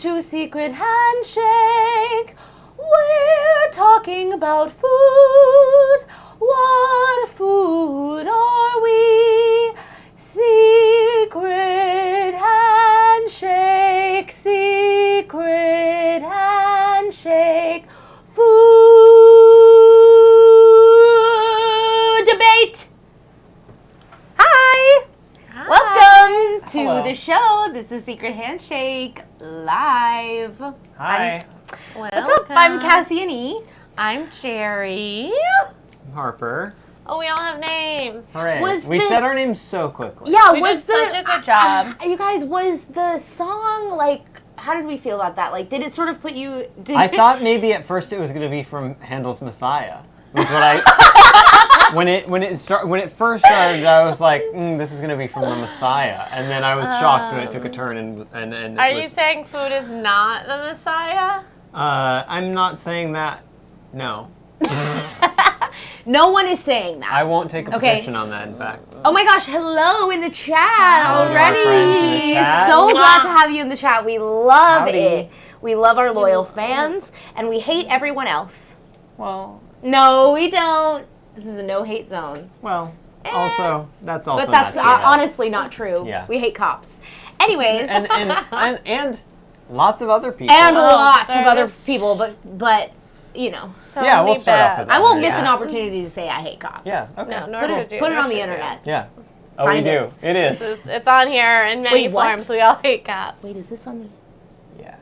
to Secret Handshake. We're talking about food. What food are we? Secret Handshake, Secret Handshake, food debate. Hi. Welcome to Hello. the show. This is Secret Handshake Live. Hi. What's up? I'm Cassie and E. I'm Jerry. Harper. Oh, we all have names. Hooray. Was We the- said our names so quickly. Yeah, We was did such a good job. You guys, was the song like? How did we feel about that? Like, did it sort of put you? I thought maybe at first it was going to be from Handel's Messiah. Was what I when it first started, I was like, this is going to be from the Messiah, and then I was shocked when it took a turn and it Are was, you saying food is not the Messiah? I'm not saying that. No, No one is saying that. I won't take a Okay. position on that. In fact, Oh my gosh, hello in the chat Hello to our already. friends in the chat. So glad to have you in the chat. We love Howdy. it. We love our loyal fans, and we hate everyone else. well, No, we don't. This is a no-hate zone. also that's also. But that's not true. honestly not true. Yeah. We hate cops. Anyways, and lots of other people. and lots of other there's- people, but you know, So Yeah, we'll many start off bad. with that. I won't miss Yeah. an opportunity to say I hate cops. Yeah. Okay. No, nor Put should it, you. put it nor on the should you. internet. Yeah. Oh, we Find do. it. It is. It's on here in many Wait, what? forms. We all hate cops. Wait, is this on the? Yeah.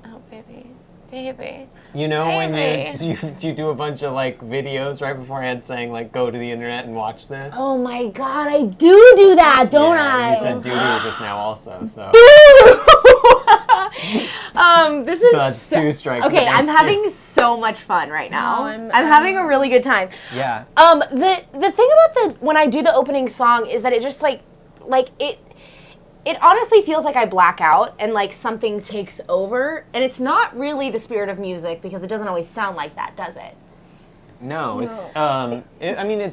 Oh, baby. Baby. You know when Maybe. you do a bunch of like videos right beforehand saying like go to the internet and watch this. Oh my God, I do that, don't Yeah, I? You said doo-doo just now also, so This so is that's two strikes. okay. I'm against you. having so much fun right now. No, I'm I'm- having a really good time. Yeah. The thing about when I do the opening song is that it just like it honestly feels like I black out and like something takes over, and it's not really the spirit of music because it doesn't always sound like that, does it? No, it's I mean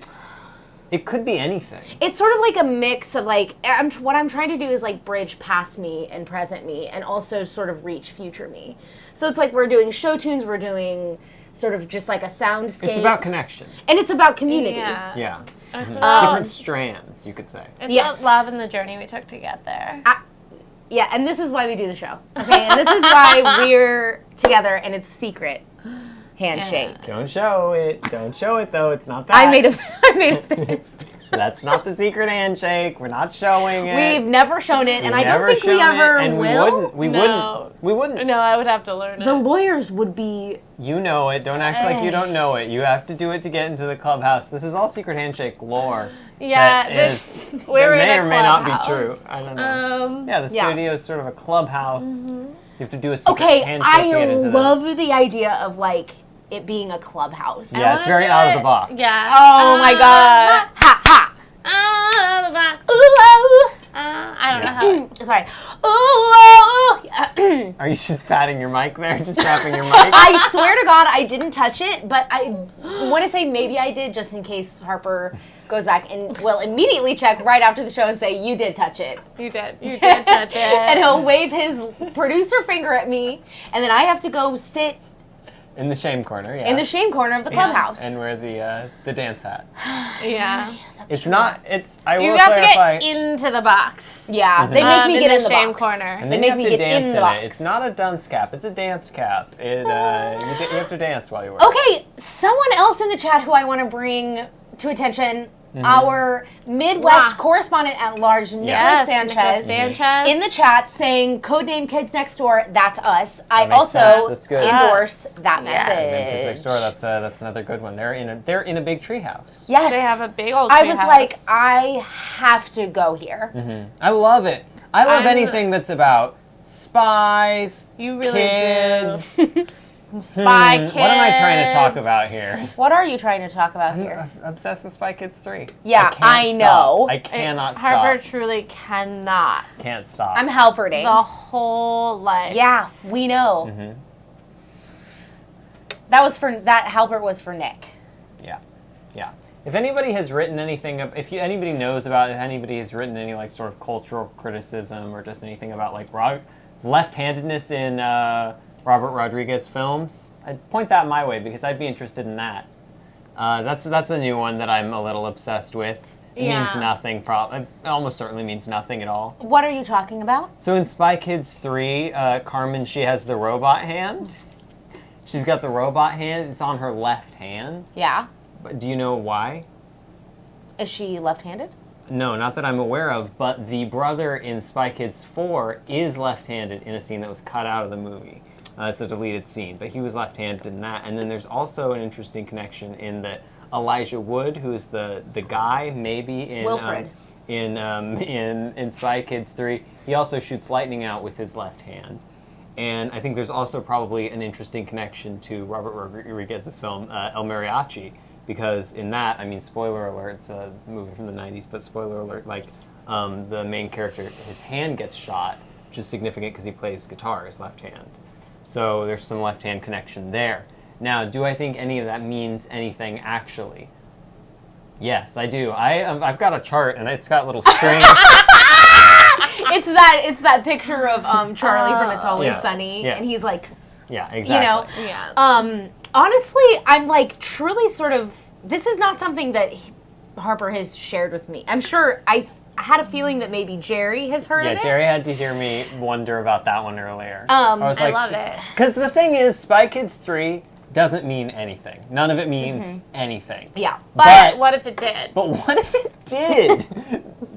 it could be anything. It's sort of like a mix of like what I'm trying to do is like bridge past me and present me, and also sort of reach future me. So it's like we're doing show tunes, we're doing sort of just like a soundscape. It's about connection. and it's about community. Yeah. Yeah. It's about, Different strands, you could say. it's Yes. about love and the journey we took to get there. Yeah, and this is why we do the show. Okay, and this is why we're together, and it's secret handshake. Don't show it. Don't show it though. It's not that. I made a fist. That's not the secret handshake. We're not showing it. We've never shown it, and I don't Never think we shown it, ever and will. We No. wouldn't. No, I would have to learn The it. lawyers would be. You know it. Don't act like you don't know it. You have to do it to get into the clubhouse. This is all secret handshake lore. Yeah, that this is, we're that in may a or may not be clubhouse. true. I don't know. Yeah, the Yeah. studio is sort of a clubhouse. You have to do a secret Okay, handshake to get I into love the idea of like it being a clubhouse. Yeah, it's very out of the box. Yeah. Oh my God! Ha ha! Out of the box. Ooh, I don't know how. sorry. Ooh. Are you just patting your mic there? Just tapping your mic? I swear to God, I didn't touch it, but I want to say maybe I did, just in case Harper goes back and will immediately check right after the show and say, you did touch it. You did. You did touch it. And he'll wave his producer finger at me, and then I have to go sit In the shame corner, yeah. in the shame corner of the clubhouse. And wear the dance hat. Yeah. It's not. It's. I You will have to clarify. get into the box. Yeah, they make me in get the in the shame box. corner. And They then make you me have to get dance in in the it. box. It's not a dunce cap. It's a dance cap. It you have to dance while you work. Okay, someone else in the chat who I want to bring to attention, our Midwest correspondent at large, Nicholas Yes, Sanchez, Nicholas Sanchez. in the chat saying codename Kids Next Door, that's us. I makes also sense. That's good. endorse that Yes. message. Next door. That's another good one. They're in a big treehouse. Yes. They have a big old I was treehouse. like, I have to go here. I love it. I love I'm- anything that's about spies, You really kids. Spy Kids. What am I trying to talk about here? What are you trying to talk about here? I'm obsessed with Spy Kids 3. Yeah, can't I stop. know. I cannot Harper stop. truly cannot. Can't stop. I'm helpering. The whole life. Yeah, we know. That Halpert was for Nick. Yeah. If anybody has written anything, anybody knows about, if anybody has written any like sort of cultural criticism or just anything about like left-handedness in Robert Rodriguez films, I'd point that my way because I'd be interested in that. That's a new one that I'm a little obsessed with. It means nothing. It almost certainly means nothing at all. What are you talking about? So in Spy Kids 3, Carmen, she has the robot hand. She's got the robot hand. It's on her left hand. Yeah. But do you know why? Is she left-handed? No, not that I'm aware of, but the brother in Spy Kids 4 is left-handed in a scene that was cut out of the movie. It's a deleted scene, but he was left-handed in that. And then there's also an interesting connection in that Elijah Wood, who is the guy, maybe in Wilfred. In Spy Kids 3, he also shoots lightning out with his left hand. And I think there's also probably an interesting connection to Robert Rodriguez's film El Mariachi, because in that, I mean, spoiler alert, it's a movie from the 90s, but spoiler alert, like the main character, his hand gets shot, which is significant because he plays guitar, his left hand. So there's some left-hand connection there. Now, do I think any of that means anything actually? Yes, I do. I've got a chart, and it's got little strings. It's that picture of Charlie from It's Always Sunny, and he's like, yeah, exactly. Honestly, I'm like truly sort of. This is not something that Harper has shared with me. I'm sure I had a feeling that maybe Jerry has heard of it. Yeah, Jerry had to hear me wonder about that one earlier. I love it. Because the thing is, Spy Kids 3 doesn't mean anything. None of it means anything. Yeah. But what if it did? But what if it did?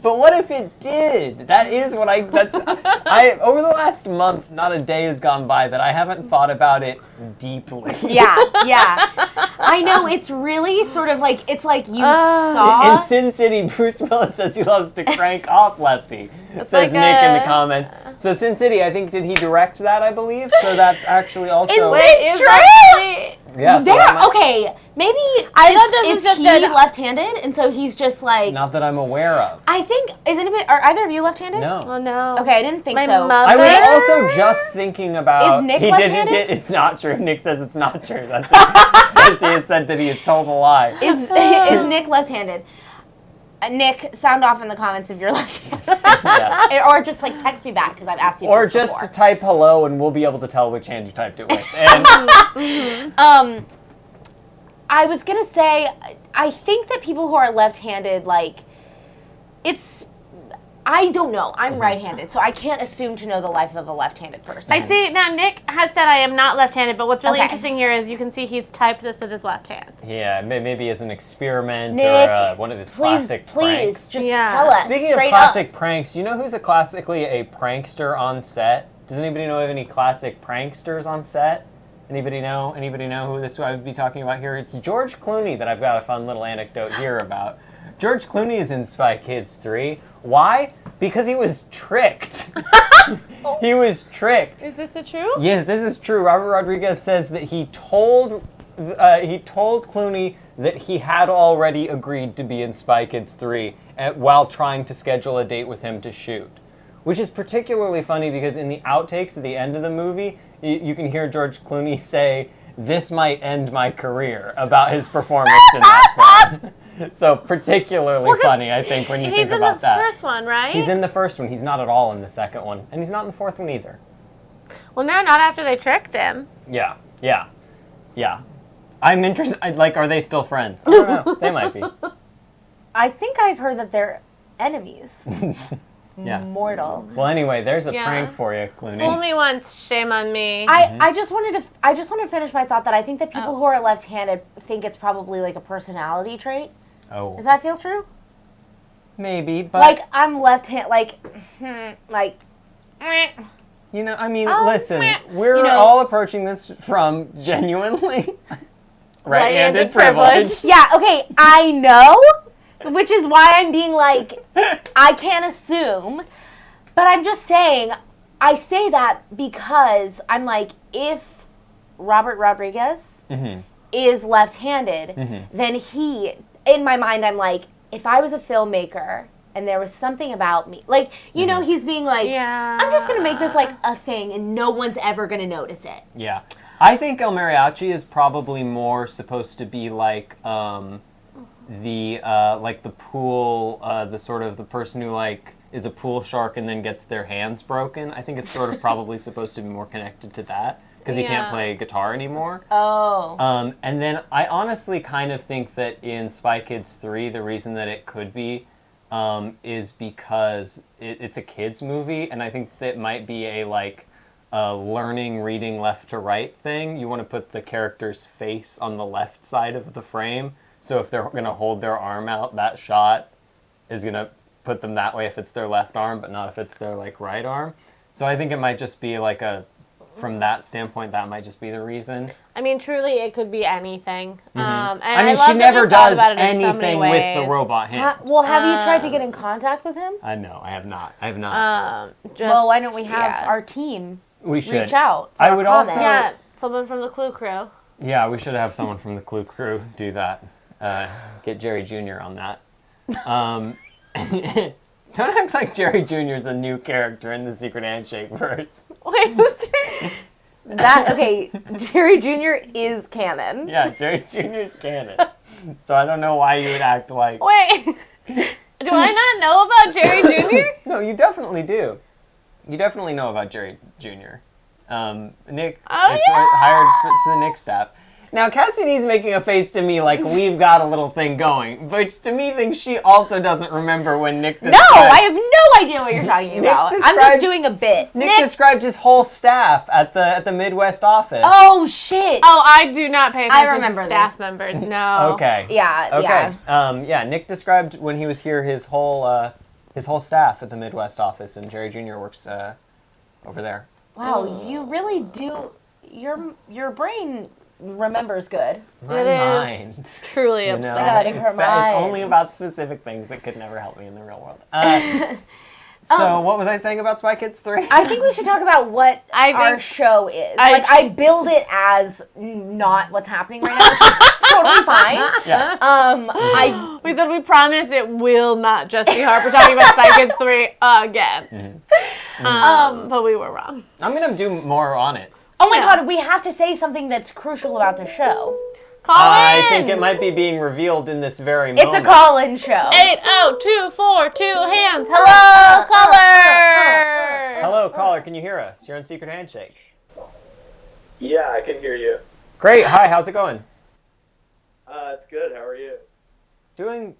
But what if it did? That is what over the last month, not a day has gone by that I haven't thought about it deeply. Yeah. I know, it's really sort of like, it's like you saw. In Sin City, Bruce Willis says he loves to crank off Lefty, says like Nick in the comments. So Sin City, I think, did he direct that, I believe? So that's actually also... Is this true? Yeah, So okay, maybe I thought this is was just he left-handed, and so he's just like. Not that I'm aware of. I think are either of you left-handed? No. Oh no. Okay, I didn't think My so. mother- I was also just thinking about. Is Nick he left-handed? It's not true. Nick says it's not true. That's it. Says he has said that he has told a lie. Is Nick left-handed? Nick, sound off in the comments if you're left-handed. Yeah. Or just like text me back because I've asked you. Or this just before. type hello and we'll be able to tell which hand you typed it with. And I was gonna say, I think that people who are left-handed, like, I don't know. I'm right-handed, so I can't assume to know the life of a left-handed person. I see. Now, Nick has said I am not left-handed, but what's really Okay. interesting here is you can see he's typed this with his left hand. yeah, maybe as an experiment Nick, or one of his classic pranks. just Yeah. tell us Speaking of straight classic up. pranks, you know who's classically a prankster on set? Does anybody know of any classic pranksters on set? Anybody know? Anybody know who I would be talking about here? It's George Clooney that I've got a fun little anecdote here about. George Clooney is in Spy Kids 3. Why? Because he was tricked. He was tricked. Is this true? Yes, this is true. Robert Rodriguez says that he told Clooney that he had already agreed to be in Spy Kids 3 while trying to schedule a date with him to shoot. Which is particularly funny because in the outtakes at the end of the movie, you can hear George Clooney say, "This might end my career," about his performance in that film. So particularly funny, I think, when you think about that. He's in the first one, right? He's in the first one. He's not at all in the second one. And he's not in the fourth one either. Well, no, not after they tricked him. Yeah. I'm interested. Are they still friends? I don't know. They might be. I think I've heard that they're enemies. Yeah. Mortal. Well, anyway, there's a Yeah. prank for you, Clooney. Fool me once, shame on me. I just wanted to finish my thought that I think that people who are left-handed think it's probably like a personality trait. Oh. Does that feel true? Maybe, but Like I'm left-handed, like. you know, I mean, Oh, listen, we're you know- all approaching this from genuinely right-handed Right-handed privilege. privilege. Yeah, okay, I know, which is why I'm being like, I can't assume, but I'm just saying, I say that because I'm like, if Robert Rodriguez is left-handed, then in my mind, I'm like, if I was a filmmaker and there was something about me, like, you know, he's being like, Yeah. I'm just going to make this like a thing and no one's ever going to notice it. Yeah. I think El Mariachi is probably more supposed to be like the pool, the sort of the person who like is a pool shark and then gets their hands broken. I think it's sort of probably supposed to be more connected to that because he can't play guitar anymore. Oh. And then I honestly kind of think that in Spy Kids 3, the reason that it could be is because it's a kids movie, and I think that might be a learning, reading left to right thing. You want to put the character's face on the left side of the frame, so if they're going to hold their arm out, that shot is going to put them that way if it's their left arm, but not if it's their right arm. So I think it might just be from that standpoint, that might just be the reason. I mean, truly, it could be anything. And I mean, love she that never we've thought does about it in so anything many with the ways. robot hand. Well, have you tried to get in contact with him? No, I have not. I have not. Well, why don't we have our team We should reach out? I would also. Yeah, someone from the Clue Crew. Yeah, we should have someone from the Clue Crew do that. Get Jerry Jr. on that. Don't act like Jerry Jr. is a new character in the Secret Handshake verse. Wait, who's Jerry? Okay, Jerry Jr. is canon. Yeah, Jerry Jr. is canon. So I don't know why you would act like... Wait, do I not know about Jerry Jr.? No, you definitely do. You definitely know about Jerry Jr. Nick is hired to the Nick staff. Now, Cassidy's making a face to me like we've got a little thing going, which to me thinks she also doesn't remember when Nick described... No, I have no idea what you're talking about. I'm just doing a bit. Nick described his whole staff at the Midwest office. Oh, shit. Oh, I do not pay attention remember to staff this. members, no. Okay. Yeah, Okay. yeah. Nick described when he was here his whole staff at the Midwest office, and Jerry Jr. works over there. Wow, you really do... Your brain remembers good. My It is mind. truly You know, upsetting. her it's mind. only about specific things that could never help me in the real world. So what was I saying about Spy Kids 3? I think we should talk about what our show is. I build it as not what's happening right now, which is totally fine. Yeah. We said we promise it will not just be Harper talking about Spy Kids 3 again. But we were wrong. I'm going to do more on it. Oh my god, we have to say something that's crucial about the show. Call in! I think it might be being revealed in this very moment. It's a call-in show. 80242 hands. Hello, caller. Hello, caller. Can you hear us? You're on Secret Handshake. Yeah, I can hear you. Great. Hi. How's it going? It's good. How are you? Doing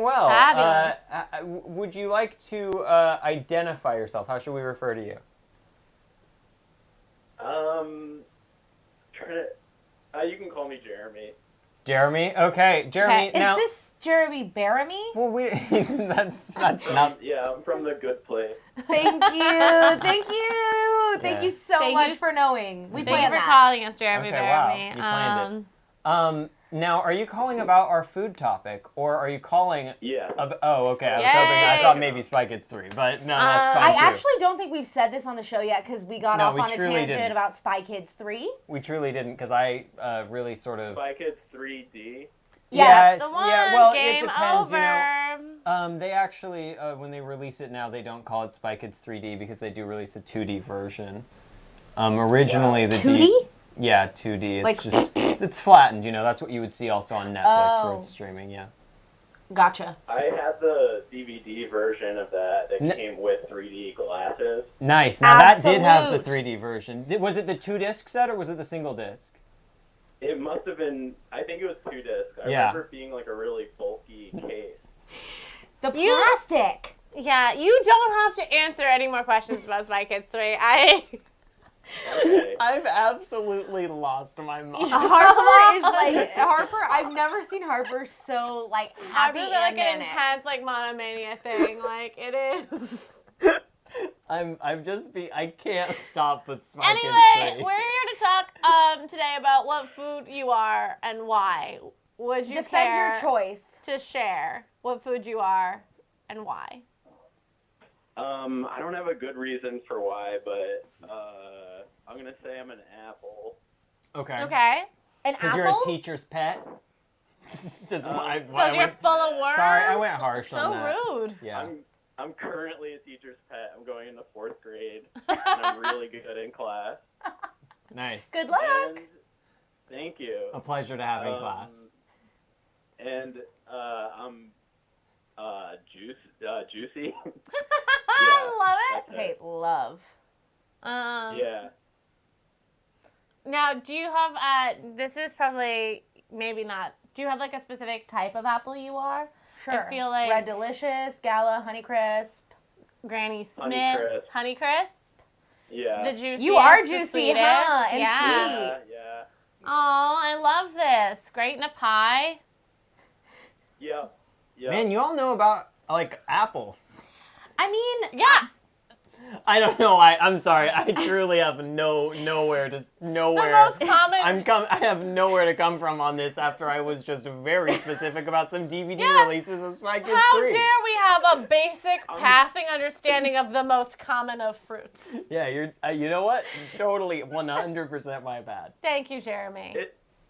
well. Fabulous. Would you like to identify yourself? How should we refer to you? You can call me Jeremy. Jeremy. Okay, Jeremy. Okay. Now, Is this Jeremy Baramy? well, that's not. Yeah, I'm from the good place. Thank you. Thank you. Thank you so Thank much you. for knowing. We Thank you planned for that. calling us, Jeremy Okay, wow. Baramy. You planned it. Now, are you calling about our food topic, or are you calling? Yeah. Oh, okay. I thought maybe Spy Kids 3, but no, that's fine I too. actually don't think we've said this on the show yet because we got off we on a truly tangent didn't. about Spy Kids 3. We truly didn't, because I really sort of. Spy Kids 3D. Yes. The one, Yeah, well, game it depends, over. you know. They actually, when they release it now, they don't call it Spy Kids 3D because they do release a 2D version. Originally, the 2D? Yeah, 2D. It's Like- it's flattened, you know. That's what you would see also on Netflix where Oh. it's streaming, yeah. Gotcha. I had the DVD version of that N- came with 3D glasses. Nice. Now that did have the Absolute. 3D version. Was it the 2-disc set or was it the single disc? It must have been, I think it was 2 discs. I Yeah. remember it being like a really bulky case. The plastic. Yeah, you don't have to answer any more questions about Spy Kids 3. Okay. I've absolutely lost my mind. Harper is like Harper. I've never seen Harper so like happy Harper's and like an manic. intense like monomania thing. Like it is. I can't stop with Spy Anyway, Kids 3. we're here to talk today about what food you are and why. Would you Defend care your choice. to share what food you are and why? I don't have a good reason for why, but I'm gonna say I'm an apple. Okay. Okay. An Because apple. you're a teacher's pet? It's just why Because you're full of worms. Sorry, I went harsh so on that. rude. Yeah. I'm currently a teacher's pet. I'm going into 4th grade, and I'm really good in class. Nice. Good luck. And thank you. A pleasure to have in class. And I'm juicy. I love it. That's Okay, it. love. Yeah. Now, do you have, this is probably, maybe not, do you have like a specific type of apple you are? Sure. I feel like Red Delicious, Gala, Honeycrisp. Granny Smith, Honeycrisp. Honeycrisp, Yeah. the juiciest, You are the juicy, sweetest. huh? And yeah. sweet. Yeah. Oh, I love this. Great in a pie. Yep. Yep. Man, you all know about like apples. I mean, Yeah. I don't know. I'm sorry. I truly have nowhere. The most common. I have nowhere to come from on this after I was just very specific about some DVD Yeah. releases of Spy Kids How 3. dare we have a basic passing understanding of the most common of fruits? Yeah, you're. You know what? Totally, 100% my bad. Thank you, Jeremy.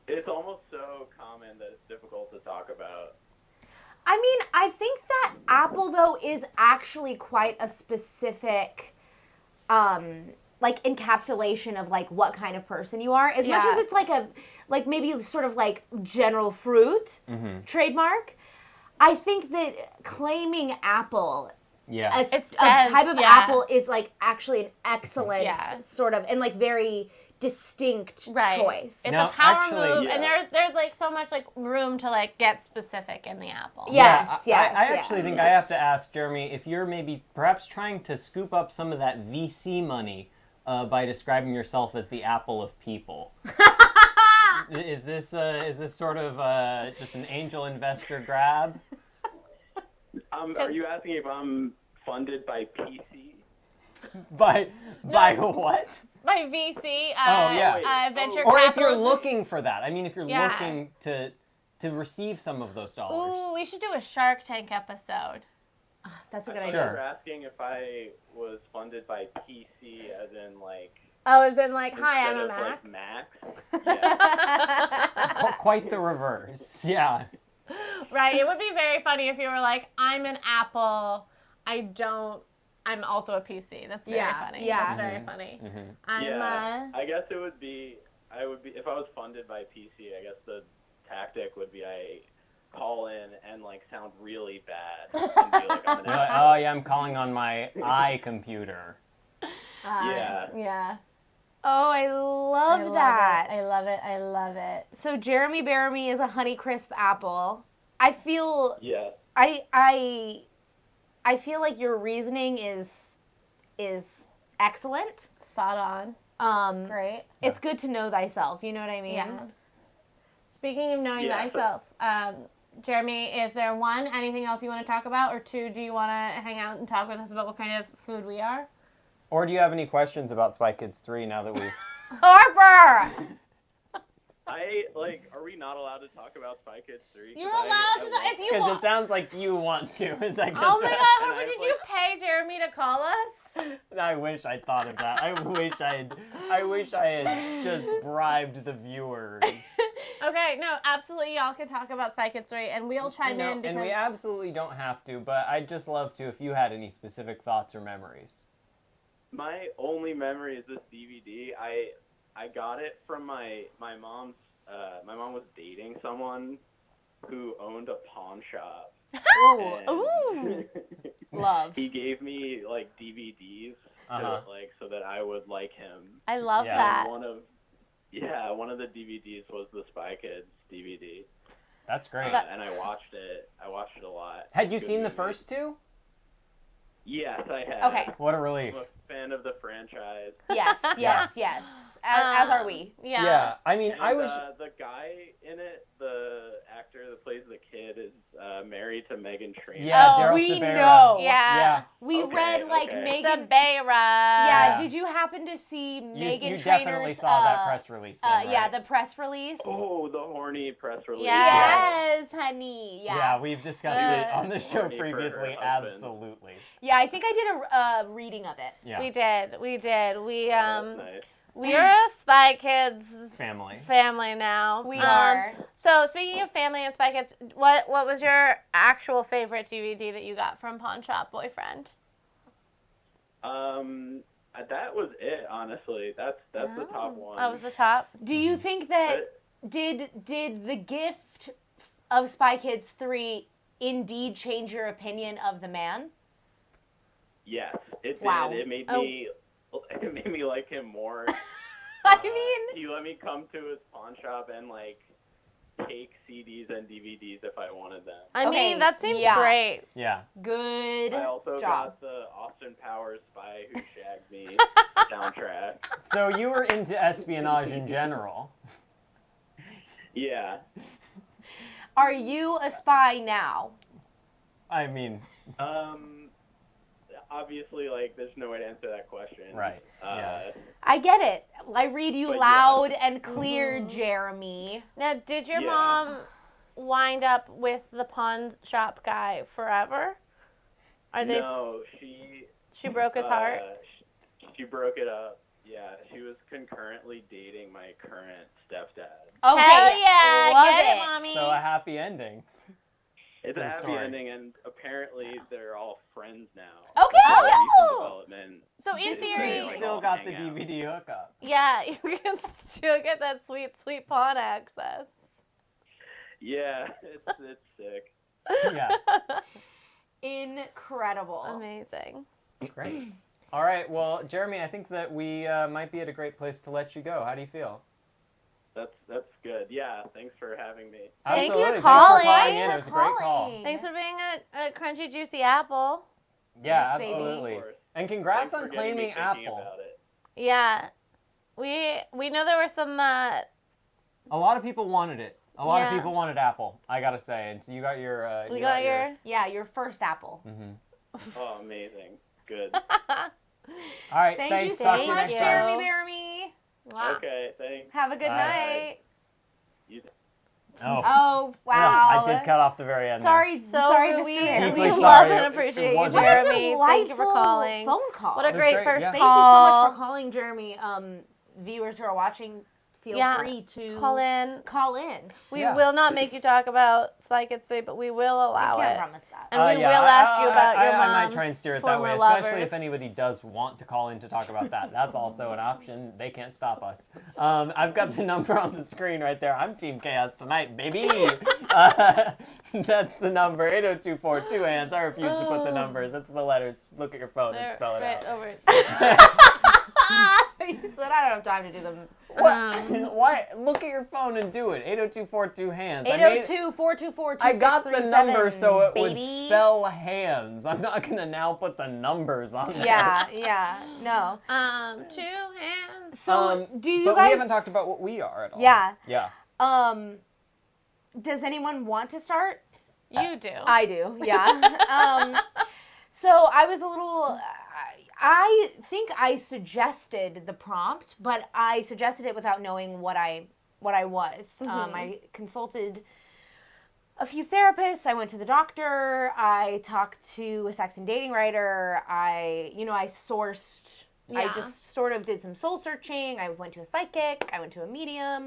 It's almost so common that it's difficult to talk about. I mean, I think that apple though is actually quite a specific like encapsulation of like what kind of person you are. As much Yeah. as it's like maybe sort of like general fruit trademark, I think that claiming apple Yeah. a It type says, of yeah. apple is like actually an excellent Yeah. sort of and like very distinct Right. choice. It's Now, a power actually- move, Yeah. and there's like so much like room to like get specific in the apple. Yes, Yeah, yes. I actually yes, think yes. I have to ask Jeremy if you're maybe perhaps trying to scoop up some of that VC money by describing yourself as the apple of people. Is this sort of just an angel investor grab? Are you asking if I'm funded by PC? By what? By VC, yeah. venture Or if you're capitalists. looking for that. I mean, if you're Yeah. looking to receive some of those dollars. Ooh, we should do a Shark Tank episode. That's a good I idea. thought you Sure. were asking if I was funded by PC, as in like. Oh, as in like, hi, I'm instead a of, Mac. Like Max. Yeah. Quite the reverse. Yeah. Right, it would be very funny if you were like, I'm an Apple, I'm also a PC. That's very Yeah, funny. yeah. That's very funny. I'm Yeah, I guess it would be. I would be if I was funded by PC. I guess the tactic would be I call in and like sound really bad and be like I'm an You're like, asshole. oh yeah, I'm calling on my iComputer. Yeah. yeah. Oh, I love that. I love it. I love it. So Jeremy Bearimy is a Honeycrisp apple. I feel Yeah. I feel like your reasoning is excellent. Spot on. Great. It's good to know thyself. You know what I mean? Yeah. Speaking of knowing Yeah. thyself, Jeremy, is there one, anything else you want to talk about? Or two, do you want to hang out and talk with us about what kind of food we are? Or do you have any questions about Spy Kids 3 now that we've... Harper. Are we not allowed to talk about Spy Kids 3? You're allowed to, if you Because want. it sounds like you want to. Is that Oh my God, And Harper, I did was you pay Jeremy to call us? I wish I'd thought of that. I wish I had just bribed the viewers. Okay, no, absolutely, y'all can talk about Spy Kids 3, and we'll chime in because... And we absolutely don't have to, but I'd just love to if you had any specific thoughts or memories. My only memory is this DVD. I got it from my mom's. My mom was dating someone who owned a pawn shop. Ooh. and Love. He gave me like DVDs so that I would like him. I love Yeah. that. And one of the DVDs was the Spy Kids DVD. That's great. And I watched it. I watched it a lot. Had you Good seen the movie. first two? Yes, I had. Okay. What a relief. I'm a fan of the franchise. Yes, yes, yes. As are we. Yeah. I mean, And, I was... the guy in it, the actor that plays the kid, is married to Megan Trainor. Yeah, Oh, Daryl we Sabera. know. Yeah. We Okay, read like okay. Megan. Sabera. Yeah. Did you happen to see Megan You Trainor's? definitely saw that press release then, right? Yeah, the press release. Oh, the horny press release. Yeah. Yes, honey. Yeah. Yeah, we've discussed it on the show Horny for her previously. husband. Absolutely. Yeah, I think I did a reading of it. Yeah. We did. We Oh, that's nice. we are a Spy Kids Family. family now. We are. So speaking of family and Spy Kids, what was your actual favorite DVD that you got from Pawn Shop Boyfriend? That was it, honestly. That's the top one. That was the top. Do you think that did the gift of Spy Kids 3 indeed change your opinion of the man? Yes, it Wow. did. It made me like him more. I mean, He let me come to his pawn shop and like take CDs and DVDs if I wanted them. I Okay, mean, that seems yeah. great. Yeah. good I also job. got the Austin Powers Spy Who Shagged Me soundtrack. So you were into espionage in general. Yeah. Are you a spy now? I mean, Obviously, like, there's no way to answer that question. Right, yeah. I get it. I read you But loud and clear, Jeremy. Now, did your Yeah. mom wind up with the pawn shop guy forever? Are they? No, she She broke his heart. She broke it up. Yeah, she was concurrently dating my current stepdad. Okay, Hell yeah! love Get it. it, mommy. so a happy ending. It's Good a happy story. ending, and apparently they're all friends now. Okay. Recent Oh! development. So in It's So theory, you like still all got the hang out. DVD hookup. yeah, you can still get that sweet, sweet pawn access. Yeah, it's sick. Yeah. Incredible. Amazing. Great. All right. Well, Jeremy, I think that we might be at a great place to let you go. How do you feel? That's good. Yeah, thanks for having me. Thank you Absolutely. for calling. Thanks for calling in. Thanks It was for a great call. calling. Thanks for being a crunchy, juicy apple. Yeah, Yes, baby. absolutely. Of course. And congrats Thanks on for getting me claiming thinking Apple. about it. Yeah, we know there were some. A lot of people wanted it. A lot of Yeah. people wanted Apple, I gotta say. And so you got your. We got your. Yeah, your first apple. Oh, amazing. Good. All right. Thank thanks. you Talk so to you much, next Jeremy time. Jeremy. Wow. Okay, thanks. Have a good Bye. night. You Oh. Oh, wow. I did cut off the very end. Sorry, So sorry, Mr. we, Jeremy. Deeply we sorry. love and It appreciate you, wasn't- What a Jeremy. Thank you for delightful calling. phone call. What a was great great, first yeah. Thank you so much call. for calling, Jeremy. Viewers who are watching, feel Yeah, free to Call in. Call in. We Yeah. will not make you talk about Spy Kids 3, but we will allow I can't it. promise that. And we yeah, will ask you about your I might mom's try and steer it that way, former especially lovers. if anybody does want to call in to talk about that. That's also an option. They can't stop us. I've got the number on the screen right there. I'm Team Chaos tonight, baby. That's the number, 80242 hands. I refuse to put the numbers. It's the letters. Look at your phone and There, spell it right out. over it. You said I don't have time to do them. Why? Look at your phone and do it. 80242 hands. I made- 802-424-2637, I got the number so it would baby. spell hands. I'm not gonna now put the numbers on there. Yeah, no. 2 hands. So, do you but guys... we haven't talked about what we are at all. Yeah. Yeah. Does anyone want to start? You do. I do, yeah. So I was a little... I think I suggested the prompt, but I suggested it without knowing what I was. I consulted a few therapists. I went to the doctor. I talked to a sex and dating writer. I sourced. I Yeah. just sort of did some soul searching. I went to a psychic. I went to a medium.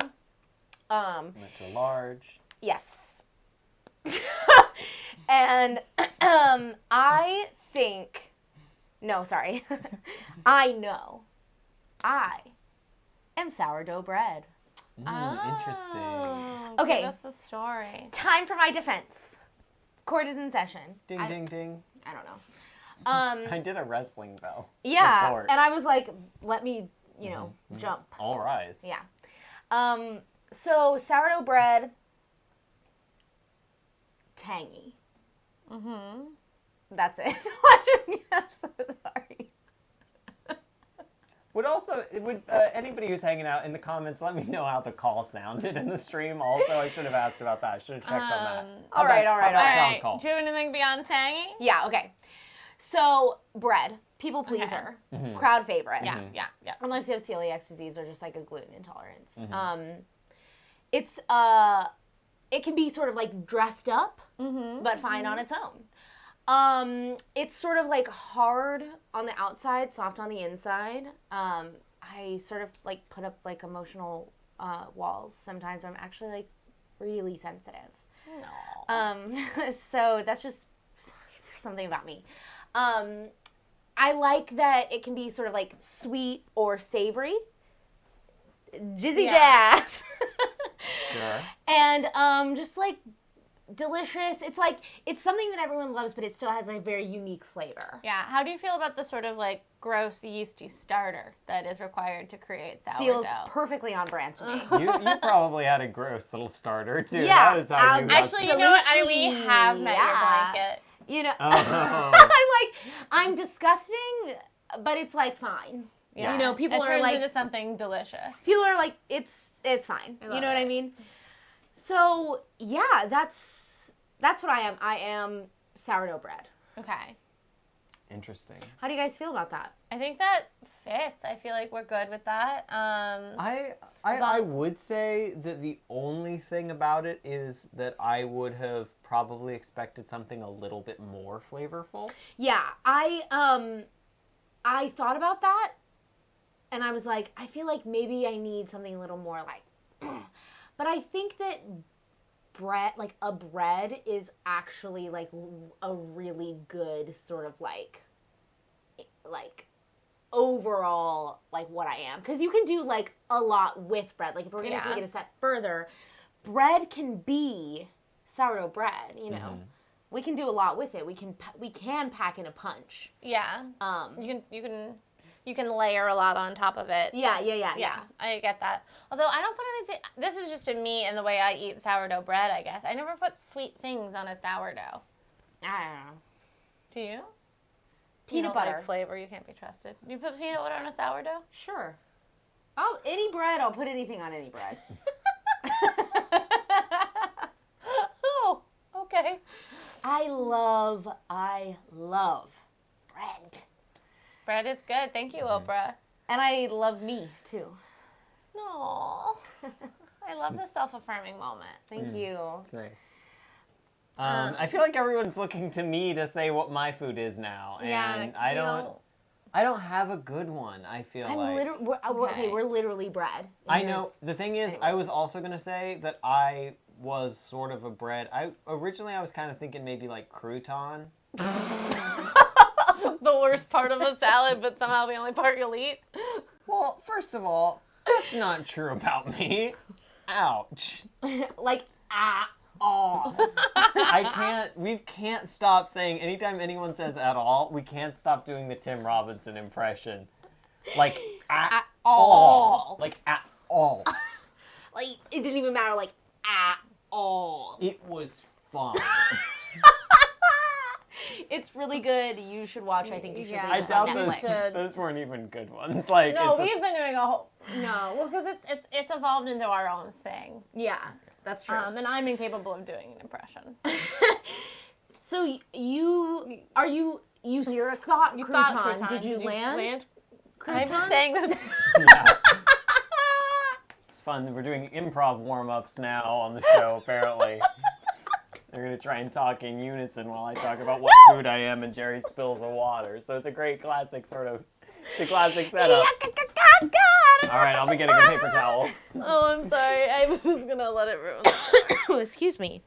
Went to a large. Yes. And I think... No, sorry. I know. I am sourdough bread. Interesting. Oh, Okay. Give us the story. Time for my defense. Court is in session. Ding, ding, ding. I don't know. I did a wrestling bell. Yeah, Report. and I was like, let me, jump. All rise. Yeah. So sourdough bread, tangy. Mm-hmm. That's it. I'm so sorry. Would anybody who's hanging out in the comments let me know how the call sounded in the stream? Also, I should have asked about that. I should have checked on that. All right. All Sound right. call. Do you have anything beyond tangy? Yeah, okay. So bread, people pleaser, crowd favorite. Yeah. Unless you have celiac disease or just like a gluten intolerance. Mm-hmm. It's it can be sort of like dressed up, but fine on its own. It's sort of like hard on the outside, soft on the inside. I sort of like put up like emotional walls sometimes where I'm actually like really sensitive. No. So that's just something about me. I like that it can be sort of like sweet or savory. Jizzy Yeah. jazz. Sure. And just like delicious. It's like, it's something that everyone loves, but it still has a very unique flavor. Yeah. How do you feel about the sort of like gross yeasty starter that is required to create sourdough? Feels perfectly on brand to me. You probably had a gross little starter too. Yeah, That is how you got Actually, you know what? We have met your Yeah. blanket. You know, Oh. I'm disgusting, but it's like fine. Yeah. You know, people it are turns like, into something delicious. people are like, it's fine. love You know what I it. mean? So yeah, that's what I am. I am sourdough bread. Okay. Interesting. How do you guys feel about that? I think that fits. I feel like we're good with that. I would say that the only thing about it is that I would have probably expected something a little bit more flavorful. Yeah, I thought about that, and I was like, I feel like maybe I need something a little more like, but I think that bread, like a bread, is actually like a really good sort of like overall like what I am, because you can do like a lot with bread. Like if we're gonna take it a step further, bread can be sourdough bread. You know, we can do a lot with it. We can pack in a punch. Yeah. You can layer a lot on top of it. Yeah. I get that. Although I don't put anything. This is just me and the way I eat sourdough bread. I guess I never put sweet things on a sourdough. I don't know. Do you? Peanut You don't butter. like flavor. You can't be trusted. You put peanut butter on a sourdough? Sure. Oh, any bread. I'll put anything on any bread. Oh, okay. I love bread. Bread is good. Thank you, Oprah. And I love me, too. No. I love the self-affirming moment. Thank you. It's nice. I feel like everyone's looking to me to say what my food is now, and I don't have a good one. I feel I'm like literally, we're literally bread. I know. The thing is, I was also gonna say that I was sort of a bread. Originally I was kind of thinking maybe like crouton. The worst part of a salad, but somehow the only part you'll eat. Well, first of all, that's not true about me. Ouch. Like, all. We can't stop saying, anytime anyone says at all, we can't stop doing the Tim Robinson impression. Like, at all. Like, at all. Like, it didn't even matter, like, at all. It was fun. It's really good. You should watch. I think you should. Yeah. leave I it on doubt Netflix. those weren't even good ones. Like, No, we've been doing a whole well because it's evolved into our own thing. Yeah, that's true. And I'm incapable of doing an impression. So you thought crouton. Did you land? I'm just saying this. yeah. It's fun. We're doing improv warm-ups now on the show, apparently. They're going to try and talk in unison while I talk about what food I am and Jerry spills the water. So it's a great classic setup. All right, I'll be getting a paper towel. Oh, I'm sorry. I was just going to let it ruin. Oh, excuse me.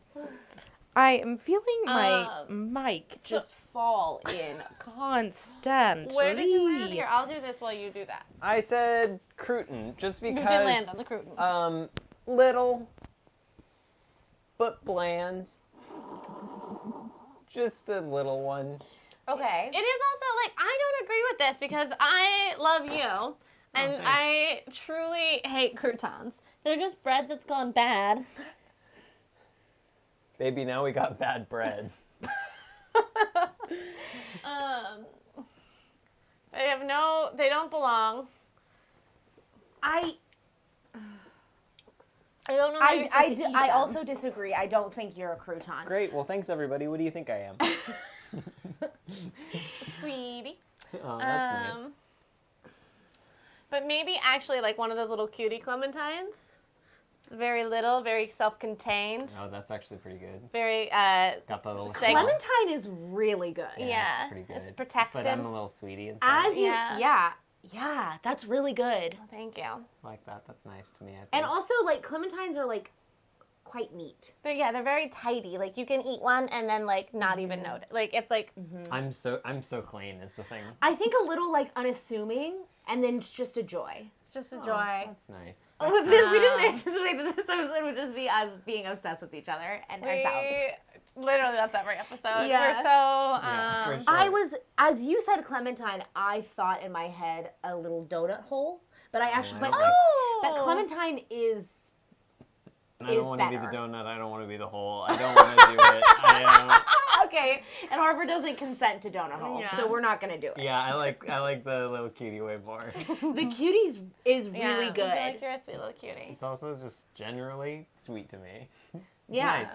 I am feeling my mic just fall in constantly. Where did you land here? I'll do this while you do that. I said crouton just because. You did land on the crouton. Little, but bland. Just a little one. Okay. It is also like I don't agree with this because I love you and I truly hate croutons. They're just bread that's gone bad. Baby, now we got bad bread. They don't belong. I don't know how you're supposed to eat I them. also disagree. I don't think you're a crouton. Great. Well, thanks everybody. What do you think I am? Sweetie. Oh, that's nice. But maybe actually like one of those little cutie clementines. It's very little, very self-contained. Oh, that's actually pretty good. Very Got the little Clementine is really good. Yeah, it's pretty good. it's protected. But I'm a little sweetie inside. As you, Yeah. yeah, that's really good. Thank you. Like that. That's nice to me. I think. And also, like, clementines are, like, quite neat. They're very tidy. Like you can eat one and then like not even notice. Like it's like I'm so clean is the thing. I think a little, like, unassuming, and then it's just a joy. It's just a Oh, joy. That's nice. Oh, That's we nice. didn't anticipate that this episode would just be us being obsessed with each other and ourselves. Literally, that's every episode. Yeah. We're so, Yeah, for sure. I was, as you said, Clementine. I thought in my head a little donut hole, but I actually, I but, don't like- but Clementine is. I don't want to be the better. donut. I don't want to be the hole. I don't want to do it. Okay, and Harper doesn't consent to donut hole, Yeah. so we're not gonna do it. Yeah, I like the little cutie way more. The cuties is yeah, really I good. feel like you're a sweet little cutie. It's also just generally sweet to me. It's Yeah. nice.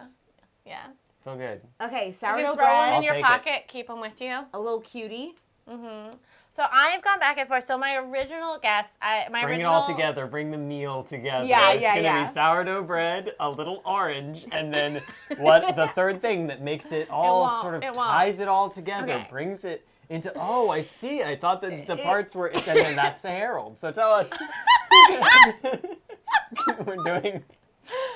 Yeah. Feel good. Okay, You sourdough can throw them bread, in I'll your take it. pocket, keep them with you. a little cutie. Mm-hmm. So I've gone back and forth. So my original guess, Bring it all together. Bring the meal together. Yeah, it's yeah, gonna yeah. be sourdough bread, a little orange, and then what? The third thing that makes it all sort of it won't. ties it all together, Okay. brings it into. Oh, I see. I thought that the parts were, and then that's a herald. So tell us. We're doing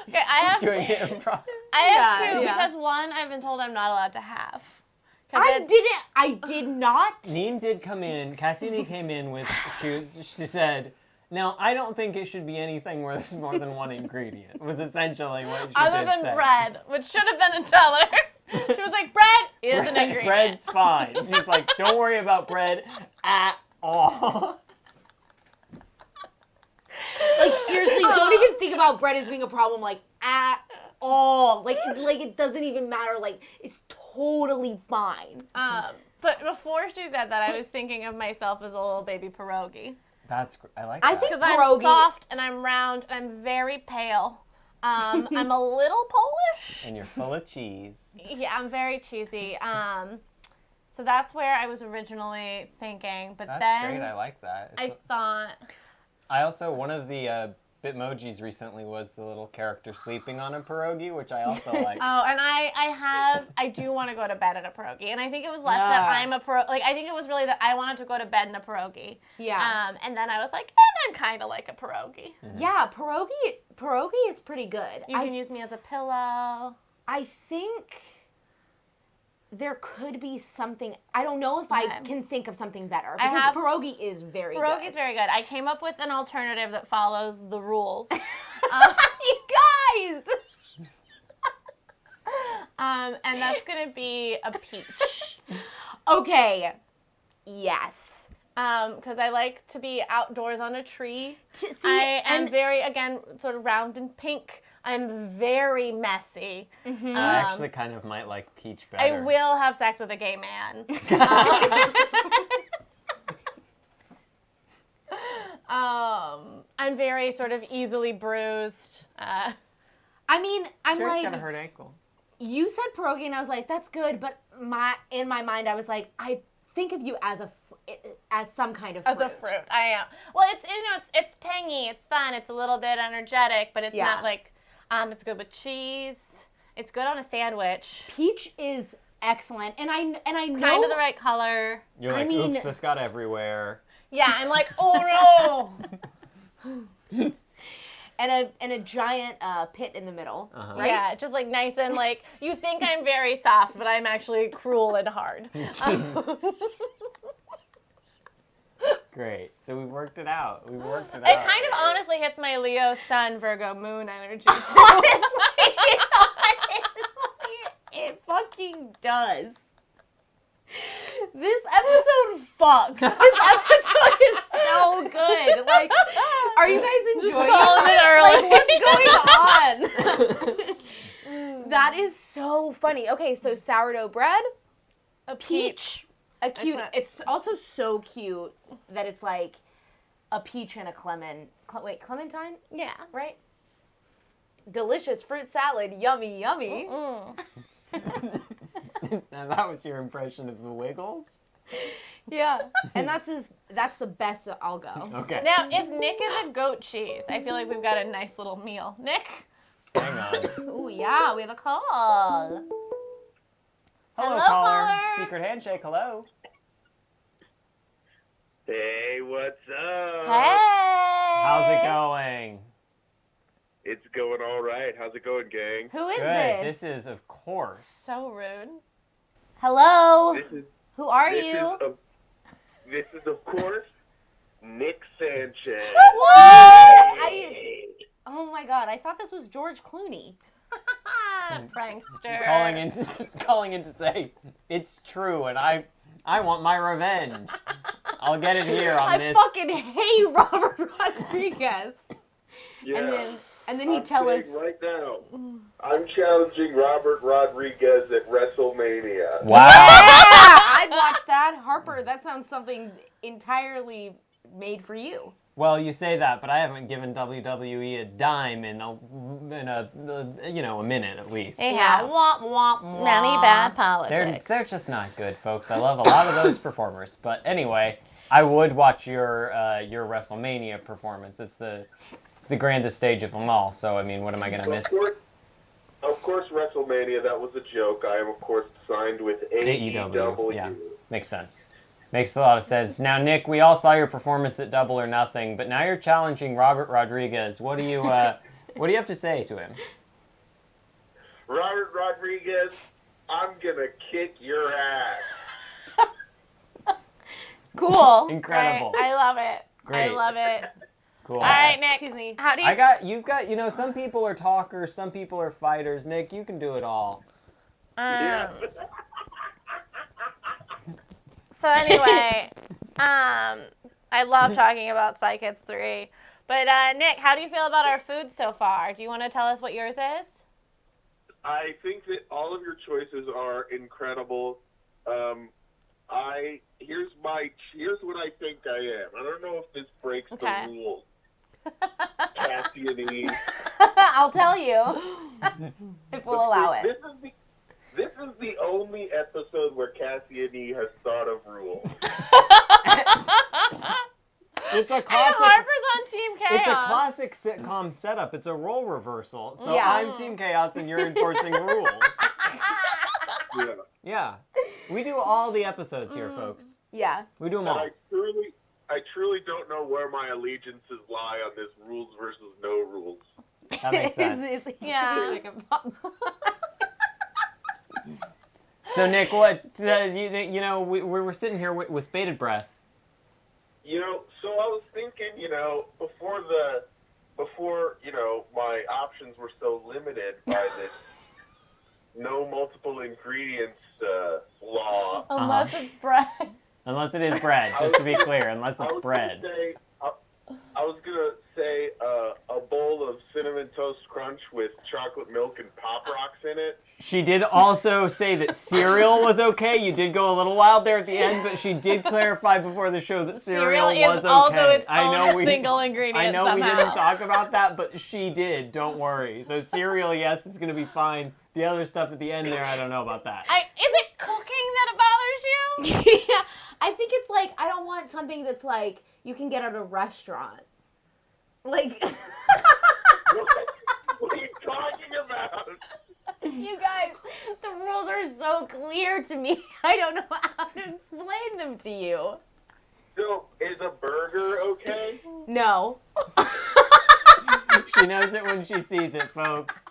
Okay, I have improv. I have Yeah, two yeah. because one I've been told I'm not allowed to have. 'Cause I did not. Neen did come in. Cassini came in with she said, "Now I don't think it should be anything where there's more than one ingredient." Was essentially what she Other did than say. bread, which should have been a teller. She was like, bread is an ingredient. Bread's fine. She's like, don't worry about bread at all. Like seriously, don't even think about bread as being a problem. Like at all. Like it doesn't even matter. Like it's totally fine. But before she said that, I was thinking of myself as a little baby pierogi. I like I that. think- Because I'm Pierogi. soft and I'm round and I'm very pale. I'm a little Polish. And you're full of cheese. Yeah, I'm very cheesy. So that's where I was originally thinking. But That's then great. I like that. I thought, I also, one of the Bitmojis recently was the little character sleeping on a pierogi, which I also like. oh, and I do want to go to bed at a pierogi. And I think it was less that Yeah. I'm a like, I think it was really that I wanted to go to bed in a pierogi. Yeah. And then I was like, and I'm kind of like a pierogi. Yeah, pierogi is pretty good. You can use me as a pillow. I think there could be something. I don't know if I Okay. can think of something better I because have- pierogi is very Pierogi's good. very good. I came up with an alternative that follows the rules. You guys. And that's gonna be a peach. Okay. Yes. Because I like to be outdoors on a tree. See, I am and very, again, sort of round and pink. I'm very messy. Mm-hmm. I actually kind of might like peach better. I will have sex with a gay man. I'm very sort of easily bruised. I mean, I'm Sure, it's like, got a hurt ankle. you said pierogi, and I was like, that's good, but in my mind, I was like, I think of you as some kind of fruit. As a fruit, I am. Well, it's tangy, it's fun, it's a little bit energetic, but it's Yeah. not like, it's good with cheese. It's good on a sandwich. Peach is excellent, and I know Kind of the right color. You're I like, mean- oops, this got everywhere. Yeah, I'm like, oh no. and a giant pit in the middle, Uh-huh. right? Yeah, just like nice and like, you think I'm very soft, but I'm actually cruel and hard. Great. So we worked it out. We worked it It out. kind of honestly hits my Leo, Sun, Virgo, Moon energy too. Honestly, it fucking does. This episode fucks. This episode is so good. Like, are you guys enjoying calling it Like, what's going on? That is so funny. Okay, so sourdough bread, A peach, a cute. can't- It's also so cute that it's like a peach and a clementine, Yeah. right? Delicious fruit salad, yummy, yummy. Mm. Now that was your impression of the Wiggles? Yeah, and that's the best I'll go. Okay. Now, if Nick is a goat cheese, I feel like we've got a nice little meal. Nick? Hang on. Oh yeah, we have a call. Hello, Hello, caller. caller. Secret handshake, hello. Hey, what's up? Hey! How's it going? It's going all right. How's it going, gang? Who is Good. this? This is, of course. So rude. Hello. This is Who are this you? Is this is of course Nick Sanchez. Oh my god, I thought this was George Clooney. Prankster. calling in to say it's true, and I want my revenge. I'll get it here on this. I fucking hate Robert Rodriguez. Yeah. And then he'd tell us. Right now, I'm challenging Robert Rodriguez at WrestleMania. Wow. Yeah, I'd watch that. Harper, that sounds something entirely made for you. Well, you say that, but I haven't given WWE a dime in a minute at least. Yeah. Womp, womp, womp. Many bad They're politics. just not good, folks. I love a lot of those performers, but anyway, I would watch your WrestleMania performance. It's the grandest stage of them all. So I mean, what am I gonna miss? Of course, WrestleMania. That was a joke. I am, of course, signed with AEW. Yeah, makes sense. Makes a lot of sense. Now, Nick, we all saw your performance at Double or Nothing, but now you're challenging Robert Rodriguez. What do you have to say to him? Robert Rodriguez, I'm gonna kick your ass. Cool. Incredible. Right. I love it. Great. I love it. Cool. All right, Nick. Excuse me. How do you? You've got, some people are talkers, some people are fighters. Nick, you can do it all. So anyway, I love talking about Spy Kids 3. But Nick, how do you feel about our food so far? Do you want to tell us what yours is? I think that all of your choices are incredible. Here's what I think I am. I don't know if this breaks the rules. Cassian. I'll tell you if we'll allow it. This is the only episode where Cassian has thought of rules. It's a And classic. Harper's on Team Chaos. It's a classic sitcom setup. It's a role reversal. So Yeah. I'm Team Chaos and you're enforcing rules. Yeah. Yeah. We do all the episodes here, folks. Yeah. We do them And all. I truly don't know where my allegiances lie on this rules versus no rules. That makes sense. Yeah. Chicken pop. So Nick, what we were sitting here with bated breath. So I was thinking, before my options were so limited by this no multiple ingredients law. Unless it's bread. Unless it is bread, just to be clear, unless it's bread. I was gonna say a bowl of Cinnamon Toast Crunch with chocolate milk and Pop Rocks in it. She did also say that cereal was okay. You did go a little wild there at the end, but she did clarify before the show that cereal was is okay. also its I own know single ingredient I know somehow. we didn't talk about that, but she did. Don't worry. So cereal, yes, it's gonna be fine. The other stuff at the end there, I don't know about that. Is it cooking that bothers you? Yeah. I think it's like, I don't want something that's like, you can get at a restaurant. Like. What are you talking about? You guys, the rules are so clear to me. I don't know how to explain them to you. So, is a burger okay? No. She knows it when she sees it, folks.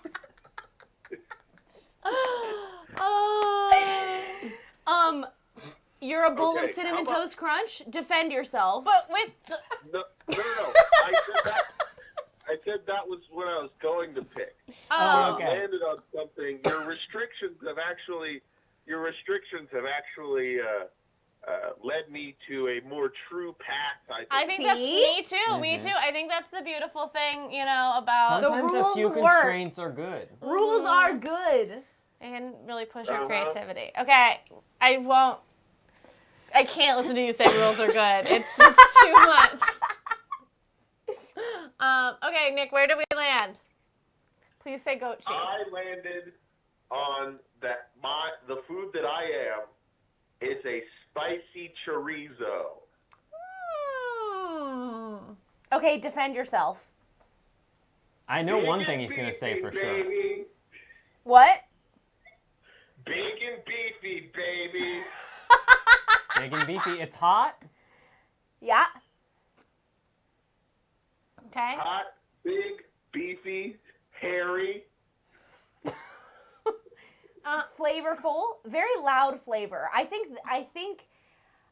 You're a bowl Okay, of Cinnamon how about- Toast Crunch. Defend yourself. But with No. I said that was what I was going to pick. oh, okay. I landed on something. Your restrictions have actually led me to a more true path. I think that's See? me too. Me too. I think that's the beautiful thing, about Sometimes a few rules work. constraints are good. Rules are good. it can really push your creativity. Okay, I can't listen to you say rules are good. It's just too much. Okay, Nick, where did we land? Please say goat cheese. I landed on the food that I am is a spicy chorizo. Hmm. Okay, defend yourself. I know Big one and thing he's going to say beefy, for sure. baby. What? Big and beefy, baby. Big and beefy. It's hot. Yeah. Okay. Hot, big, beefy, hairy. Flavorful, very loud flavor. I think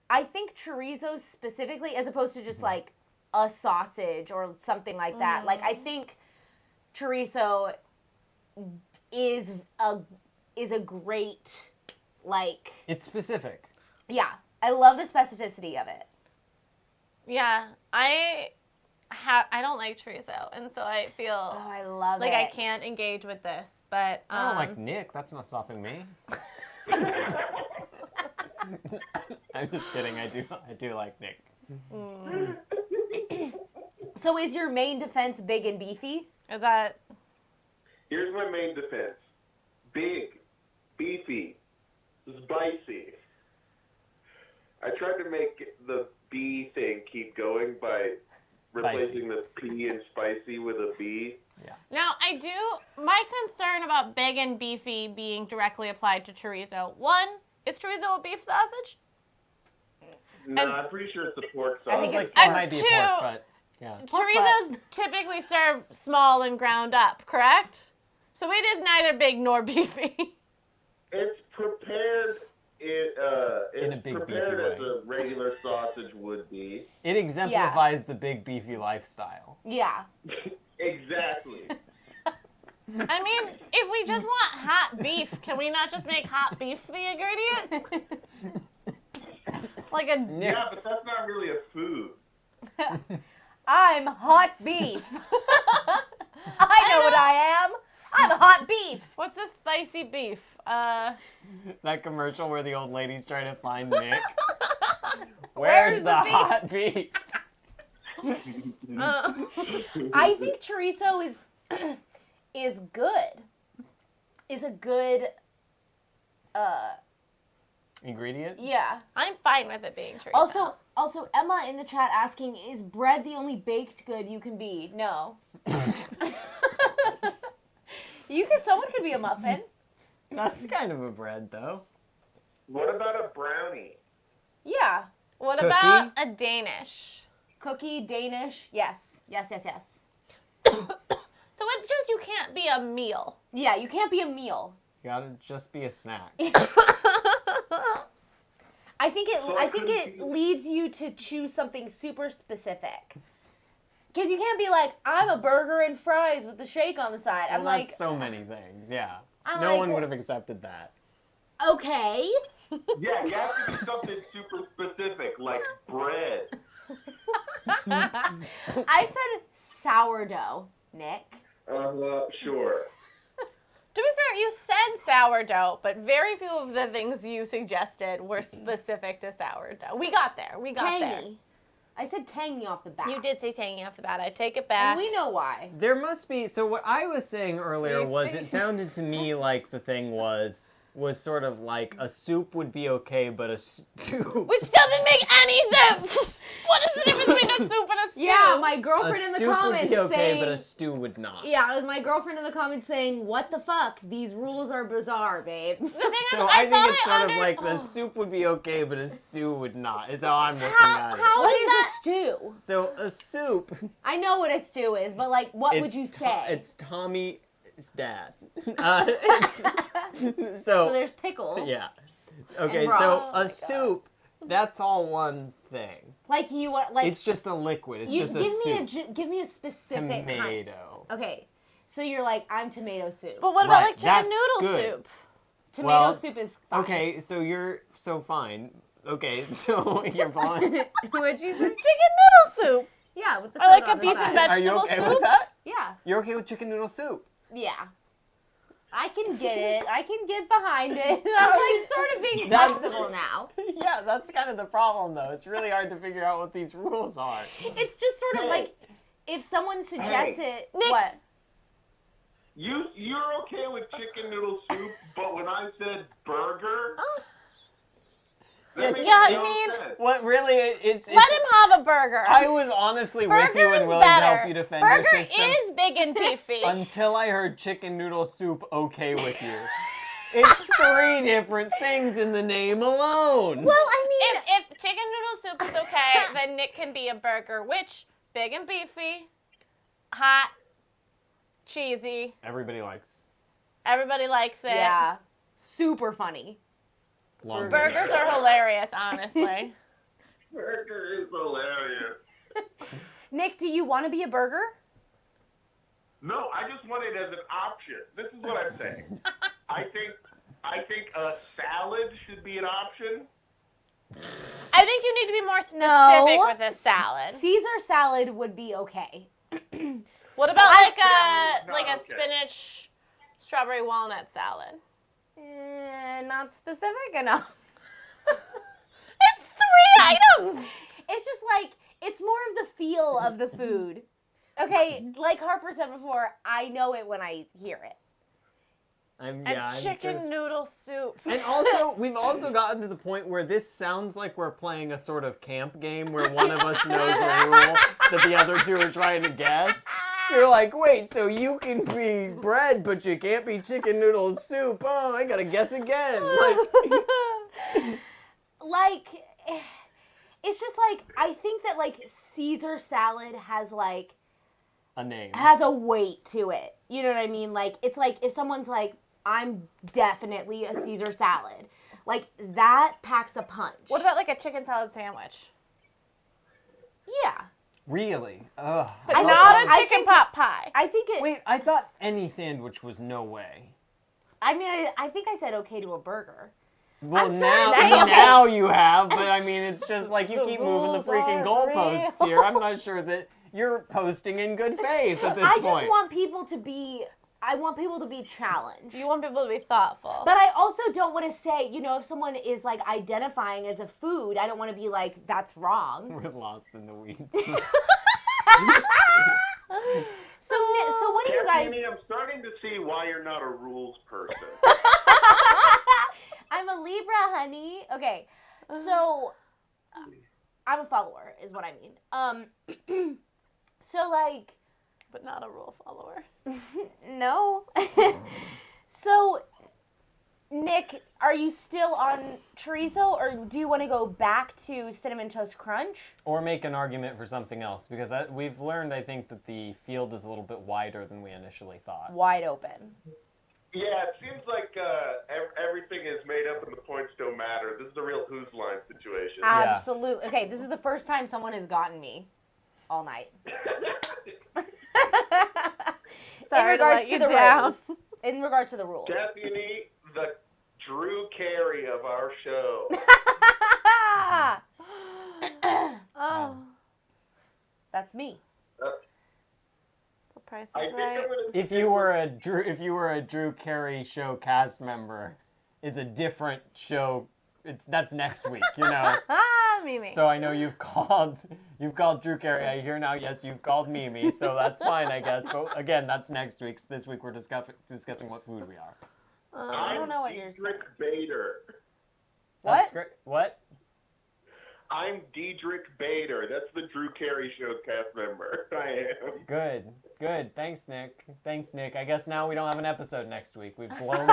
I think chorizo specifically, as opposed to just like a sausage or something like that. Like I think chorizo is a great like. It's specific. Yeah, I love the specificity of it. Yeah, I don't like chorizo, and so I feel Oh, I love like it. I can't engage with this. But I don't like Nick. That's not stopping me. I'm just kidding. I do like Nick. So is your main defense big and beefy? is that Here's my main defense. Big, beefy, spicy. I tried to make the B thing keep going by replacing the P in spicy with a B. now? My concern about big and beefy being directly applied to chorizo. One, is chorizo a beef sausage? No, And- I'm pretty sure it's the pork I sauce. think it's It might be a two- pork, but yeah. Pork Chorizo's typically served small and ground up, correct? So it is neither big nor beefy. It's prepared. In a It's big, prepared beefy as way. a regular sausage would be. It exemplifies the big beefy lifestyle. Yeah. Exactly. I mean, if we just want hot beef, can we not just make hot beef the ingredient? Like a Yeah, but that's not really a food. I'm hot beef. I know what I am. I'm hot beef. what's a spicy beef? That commercial where the old lady's trying to find Nick. Where's Where's the the beef? hot beef? I think chorizo is good. Is a good Ingredient? yeah. I'm fine with it being chorizo. Also Emma in the chat asking, is bread the only baked good you can be? No. Someone could be a muffin. That's kind of a bread, though. What about a brownie? Yeah. What Cookie? about a Danish? Cookie, Danish. Yes. Yes. So it's just you can't be a meal. Yeah, you can't be a meal. You gotta just be a snack. I think So I it think could it be- leads you to choose something super specific. Because you can't be like, I'm a burger and fries with the shake on the side. I'm Well, like, that's so many things, yeah. I'm No like, one would have accepted that. okay. Yeah, you have to be something super specific, like bread. I said sourdough, Nick. Sure. To be fair, you said sourdough, but very few of the things you suggested were specific to sourdough. We got there. We got there. Tangy. I said tangy off the bat. You did say tangy off the bat. I take it And back. we know why. There must be, so what I was saying earlier Yes, was please. it sounded to me like the thing was sort of like a soup would be okay, but a stew. Which doesn't make any sense. What is the difference between a soup and a stew? Yeah, my A girlfriend in the soup would comments be okay, saying. but a stew would not. Yeah, my girlfriend in the comments saying, "What the fuck? These rules are bizarre, babe." The thing So is, I think thought it's sort of under- like the soup would be okay, but a stew would not, is how I'm looking How- at it. how- What is is that- a stew? So a soup, I know what a stew is, but like, what would you say? It's Tommy's dad. So so there's pickles. yeah. Okay, raw. so Oh my a God. soup, that's all one thing. Like you want like It's just a liquid. It's you just give a me soup. give me a specific kind. Tomato. Okay, so you're like, I'm tomato soup. But what about Right, like chicken that's noodle good. soup? Tomato well, soup is fine. Okay, so you're so fine. Okay, so you're fine. What'd you say? Chicken noodle soup. Yeah, with the Or like soda a on the beef and side. Are you Vegetable okay soup? with that? Yeah, You're okay with chicken noodle soup? yeah. I can get it. I can get behind it. I'm like sort of being That's- flexible now. Yeah, that's kind of the problem, though. It's really hard to figure out what these rules are. It's just sort of like if someone suggests it. Nick. What? You're okay with chicken noodle soup, but when I said burger, that makes Yeah, I no mean- sense. What really? It's. Let him have a burger. I was honestly with Burger you and is willing to better. help you defend Burger your system is big and beefy. until I heard chicken noodle soup. Okay with you. It's three different things in the name alone. Well, I mean, If chicken noodle soup is okay, then Nick can be a burger, which big and beefy, hot, cheesy. Everybody likes Everybody likes it. yeah, super funny. long Burgers are hilarious, honestly. Burger is hilarious. Nick, do you want to be a burger? No, I just want it as an option. This is what I'm saying. I think a salad should be an option. I think you need to be more specific No. with a salad. Caesar salad would be okay. What about like a okay. spinach, strawberry walnut salad? Not specific enough. It's 3 items. It's just like, it's more of the feel of the food. Okay, like Harper said before, I know it when I hear it. And chicken noodle soup. And also, we've also gotten to the point where this sounds like we're playing a sort of camp game where one of us knows a rule that the other two are trying to guess. You're like, wait, so you can be bread, but you can't be chicken noodle soup. Oh, I gotta guess again. Like, it's just like, I think that like Caesar salad has like, A name. has a weight to it. You know what I mean? Like, it's like if someone's like, I'm definitely a Caesar salad. Like, that packs a punch. What about like a chicken salad sandwich? Yeah. Really? Ugh. But I not don't- a I chicken think- pot pie. I think it, Wait, I thought any sandwich was no way. I mean, I think I said okay to a burger. Well, I'm now, sorry, okay. now you have, but I mean, it's just like you keep moving the rules freaking are goalposts real. here. I'm not sure that you're posting in good faith at this I point. just want people to be, I want people to be challenged. You want people to be thoughtful. But I also don't want to say, you know, if someone is like identifying as a food, I don't want to be like, that's wrong. We're lost in the weeds. So what do you guys? Anthony, I'm starting to see why you're not a rules person. I'm a Libra, honey. Okay, so I'm a follower, is what I mean. So like, but not a rule follower. no. So, Nick, are you still on chorizo, or do you want to go back to cinnamon toast crunch? Or make an argument for something else, because we've learned, I think, that the field is a little bit wider than we initially thought. Wide open. Yeah, it seems like everything is made up and the points don't matter. This is a real whose line situation. Absolutely. Okay, this is the first time someone has gotten me all night. Sorry in regards to, let to the you down. rules. In regards to the rules. Deputy, the Drew Carey of our show. Oh, That's me. the price I is think right. I'm gonna If you were a Drew Carey show cast member, is a different show. That's next week, you know. Mimi. So I know you've called Drew Carey. I hear now, yes, you've called Mimi, so that's fine, I guess. But again, that's next week. This week we're discussing what food we are. I don't know what you're saying. Diedrich Bader. What? That's great. What? I'm Diedrich Bader. That's the Drew Carey show cast member. I am. Good. Thanks, Nick. I guess now we don't have an episode next week. We've blown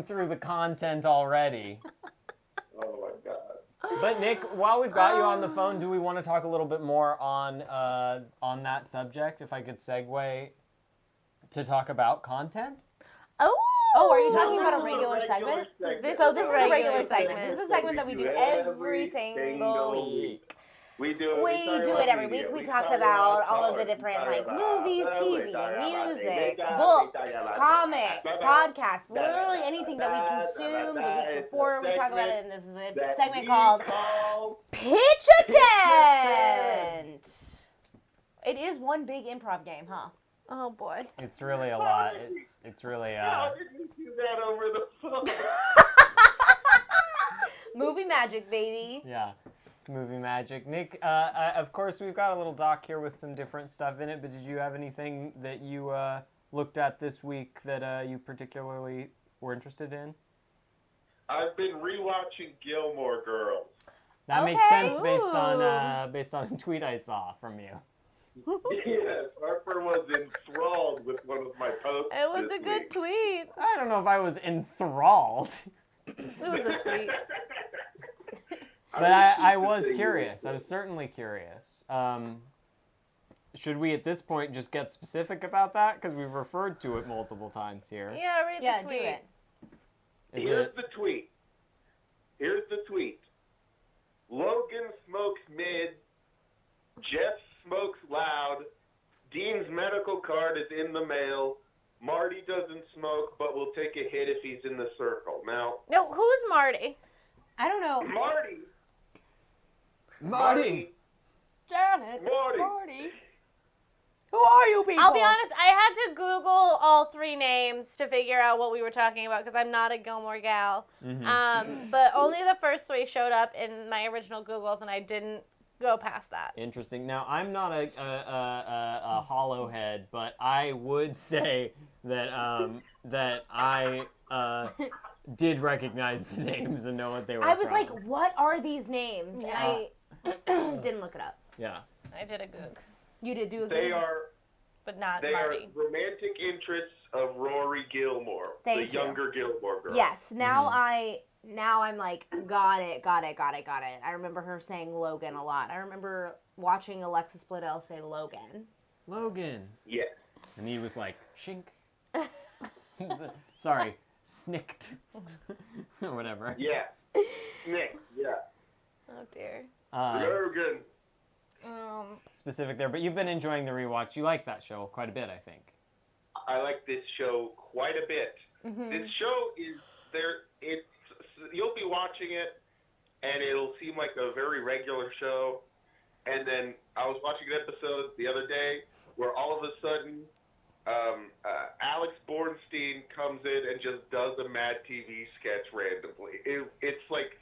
through the content already. Oh my God. But Nick, while we've got you on the phone, do we want to talk a little bit more on that subject? If I could segue to talk about content. Oh, are you talking about a regular segment? segment. So this is a regular regular segment. segment. This is a segment that we do every single week. We do it. We talk do about it every media. week. We talk about all of the different like movies, TV, music, books, comics, podcasts, literally anything that we consume the week before. We talk about it, and this is a segment called Pitch a Tent. It is one big improv game, huh? Oh boy. It's really a lot. It's really How did you do that over the phone? Movie magic, baby. yeah. It's movie magic. Nick, of course, we've got a little doc here with some different stuff in it, but did you have anything that you looked at this week that you particularly were interested in? I've been rewatching Gilmore Girls. That makes Okay. sense based on a tweet I saw from you. Yes, Harper was enthralled with one of my posts. It was this a good week. tweet. I don't know if I was enthralled, It was a tweet. but I was curious. I was certainly curious. Should we at this point just get specific about that? Because we've referred to it multiple times here. Yeah, read Yeah, the do tweet. it. Is Here's it? the tweet. Here's the tweet. girl. Now, No, who's Marty? I don't know. Marty. Janet. Marty. Who are you people? I'll be honest, I had to Google all three names to figure out what we were talking about because I'm not a Gilmore gal. But only the first three showed up in my original Googles, and I didn't go past that. Interesting. Now, I'm not a hollow head, but I would say that that I did recognize the names and know what they were. I was from. like, what are these names? Yeah. And I didn't look it up. Yeah. I did a Goog, You did do a They good. are but not they Marty. are romantic interests of Rory Gilmore, Thank the you. younger Gilmore girl. Yes. Now I'm like, got it. I remember her saying Logan a lot. I remember watching Alexis Bledel say Logan. Logan. Yes. And he was like, shink. Sorry, snicked. Or whatever. Yeah. Nick. Yeah. Oh dear. Logan. Specific there, but you've been enjoying the rewatch. You like that show quite a bit, I think. I like this show quite a bit. This show is there. It's you'll be watching it, and it'll seem like a very regular show. And then I was watching an episode the other day where all of a sudden Alex Bornstein comes in and just does a Mad TV sketch randomly. It's like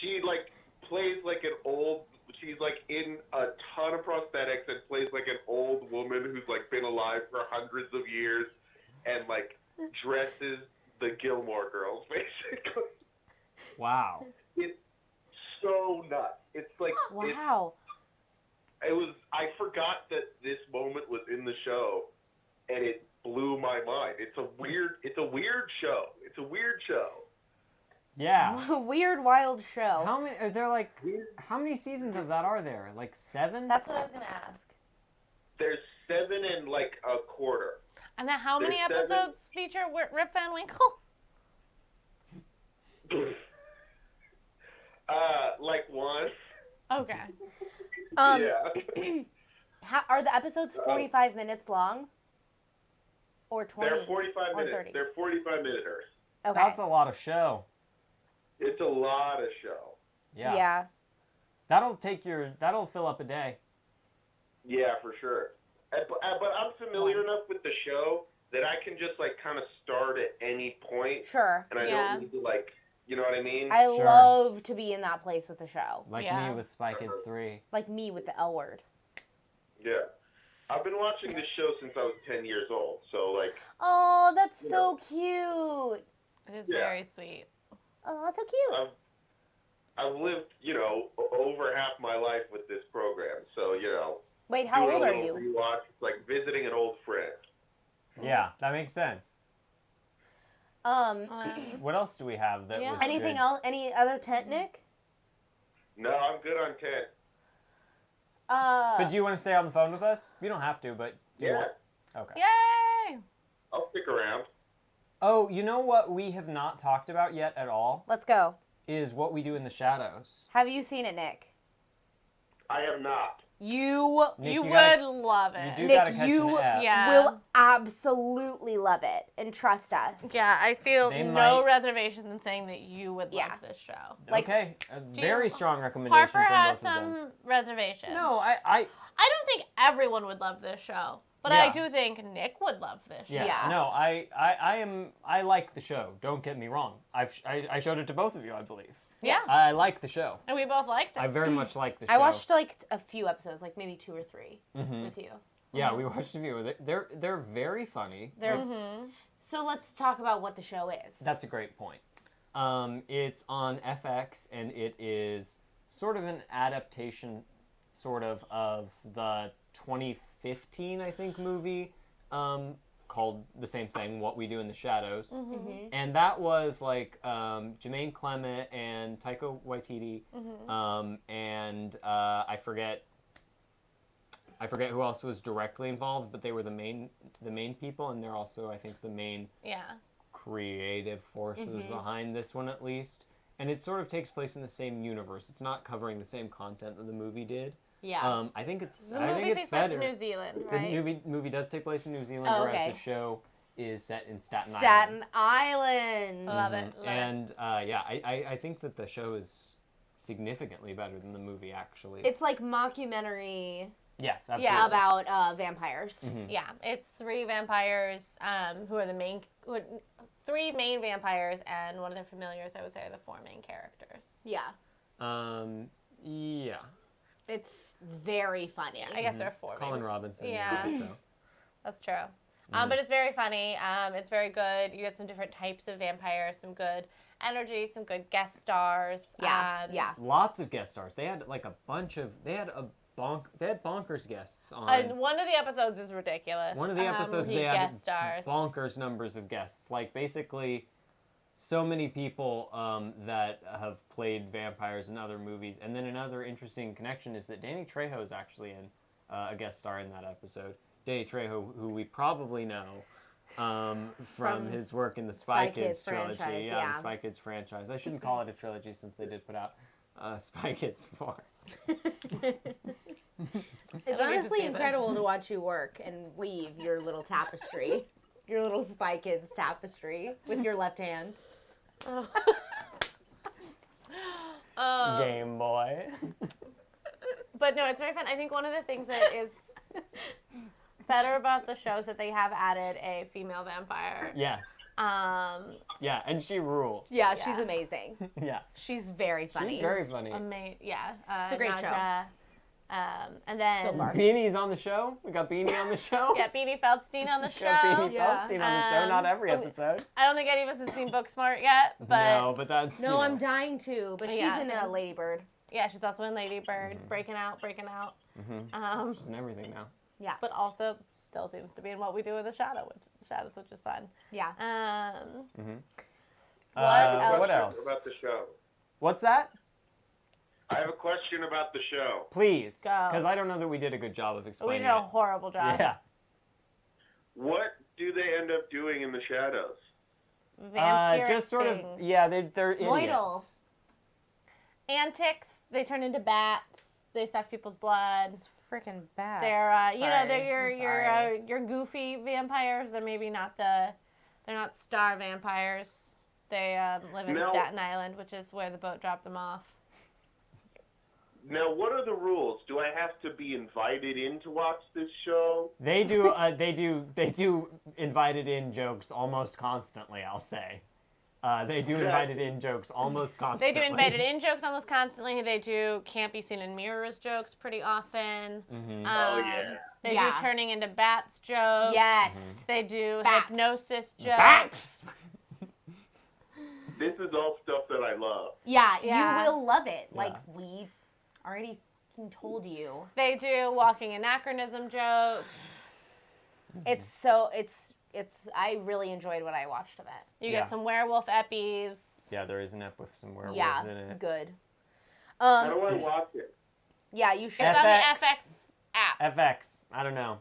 she like plays like an old. She's like in a ton of prosthetics and plays like an old woman who's like been alive for hundreds of years, and like dresses the Gilmore Girls basically. Wow. It's so nuts. It's like Wow. it was. I forgot that this moment was in the show, and it blew my mind. It's a weird show. It's a weird show. Yeah. Weird, wild show. How many are there? Like, how many seasons of that are there? Like 7? That's what I was gonna ask. There's 7 and like a quarter. And then how many There's 7. episodes feature Rip Van Winkle? Like one. Okay. Yeah. How, are the episodes 45 minutes long? Or 20? They're 45 or minutes. 30? They're 45-minuters. Okay. That's a lot of show. It's a lot of show. Yeah. That'll fill up a day. Yeah, for sure. But I'm familiar enough with the show that I can just like kind of start at any point. Sure. And I Yeah. don't need to like, you know what I mean? I Sure. love to be in that place with the show. Like Yeah. me with Spy Kids 3. Like me with the L word. Yeah. I've been watching this show since I was 10 years old. So like, Oh, that's You so cute. It is Yeah. very sweet. Oh, that's so cute. I've lived, over half my life with this program. So, Wait, how doing old a are little you? rewatch, it's like visiting an old friend. Yeah, that makes sense. Um, What else do we have that Yeah. was anything good? else? Any other tent, Nick? No, I'm good on 10. But do you want to stay on the phone with us? You don't have to, but do you Yeah, want? Okay. Yay! I'll stick around. Oh, you know what we have not talked about yet at all Let's go. is what we do in the shadows. Have you seen it, Nick? I have not. You, Nick, You you would gotta- love You it. do Nick, gotta catch you an F. Yeah. will absolutely love it, and trust us. Yeah, I feel They no might- reservations in saying that you would Yeah. love this show. like- Okay, a very you- strong recommendation Harper from has both of them. some reservations. No, I I don't think everyone would love this show, but Yeah. I do think Nick would love this show. yes, Yeah. no, I like the show. Don't get me wrong. I showed it to both of you, I believe. Yeah. I like the show. And we both liked it. I very much like the show. I watched like a few episodes, like maybe 2 or 3 Mm-hmm. with you. Yeah, we watched a few. They're very funny. So let's talk about what the show is. That's a great point. It's on FX, and it is sort of an adaptation, sort of the 2015, I think, movie called the same thing, What We Do in the Shadows. And that was like Jermaine Clement and Taika Waititi, and I forget who else was directly involved, but they were the main people, and they're also, I think, the main Yeah. creative forces behind this one, at least. And it sort of takes place in the same universe. It's not covering the same content that the movie did. yeah. I think it's The I movie think takes it's place better. in New Zealand, The right? movie does take place in New Zealand, Oh, whereas okay. the show is set in Staten Island. Staten Island. Love it. Love it. And I think that the show is significantly better than the movie, actually. It's like mockumentary Yes, absolutely. Yeah. about vampires. Yeah, it's three vampires who are three main vampires, and one of their familiars, I would say, are the four main characters. Yeah. Yeah. It's very funny. I guess there are four. Colin main. Robinson. Yeah. So. That's true. But it's very funny. It's very good. You get some different types of vampires, some good energy, some good guest stars. Yeah. Lots of guest stars. They had like a bunch of. They had bonkers guests on. And one of the episodes is ridiculous. One of the episodes they had guest stars. bonkers numbers of guests. Like basically, so many people that have played vampires in other movies. And then another interesting connection is that Danny Trejo is actually in a guest star in that episode. Danny Trejo, who we probably know from his work in the Spy Kids trilogy. franchise, Yeah, yeah. the Spy Kids franchise. I shouldn't call it a trilogy since they did put out Spy Kids 4. It's honestly incredible to watch you work and weave your little tapestry, your little Spy Kids tapestry with your left hand. Game Boy. But no, it's very fun. I think one of the things that is better about the show is that they have added a female vampire. Yes. Yeah, and she ruled. Yeah, Yeah. she's amazing. Yeah. She's very funny. She's very funny. Yeah. It's a great Nadja. And then So far. Beanie's on the show. We got Beanie on the show. yeah, Beanie Feldstein on the We got show. Beanie Feldstein on the show. Not every Um, episode. I don't think any of us have seen Booksmart yet, but No, but that's. No, you know. I'm dying to, but she's Yeah, in same. Lady Bird. yeah, she's also in Lady Bird, breaking out. She's in everything now. But also still seems to be in What We Do in the Shadows, which is fun. Yeah. What else? About the show. What's that? I have a question about the show. Please. Go. Because I don't know that we did a good job of We explaining did a it. horrible job. Yeah. What do they end up doing in the shadows? Vampiric just sort things. of, yeah, they're idiots. Moidal. Antics. They turn into bats. They suck people's blood. Freaking bad. They're they're your goofy vampires. They're maybe not they're not star vampires. They live in No. Staten Island, which is where the boat dropped them off. Now, what are the rules? Do I have to be invited in to watch this show? They do invited in jokes almost constantly, I'll say. They do invited in jokes almost They constantly. do invited in jokes almost constantly. They do can't be seen in mirrors jokes pretty often. Oh, yeah. They Yeah. do turning into bats jokes. Yes. They do Bat. hypnosis jokes. Bats! This is all stuff that I love. Yeah, Yeah. you will love it. Yeah. Like, we already fucking told you. They do walking anachronism jokes. It's I really enjoyed what I watched of it. You Yeah. get some werewolf eppies. Yeah, there is an ep with some werewolves Yeah, in it. good. How do I watch it? Yeah, you should. It's on the FX. FX app. FX. I don't know.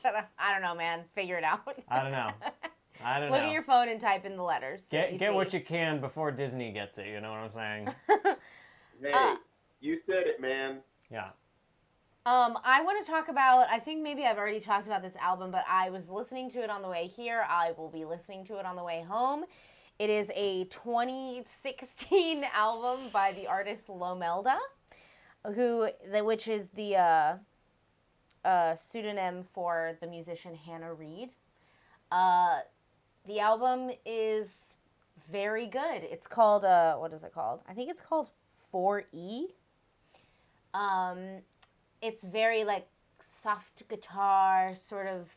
I don't know, man. Figure it out. I don't know. I don't Look know. at your phone and type in the letters. Get what you can before Disney gets it, you know what I'm saying? Hey, you said it, man. Yeah. I want to talk about, I think maybe I've already talked about this album, but I was listening to it on the way here. I will be listening to it on the way home. It is a 2016 album by the artist Lomelda, which is the pseudonym for the musician Hannah Reid. The album is very good. It's called, what is it called? I think it's called 4E. It's very like soft guitar, sort of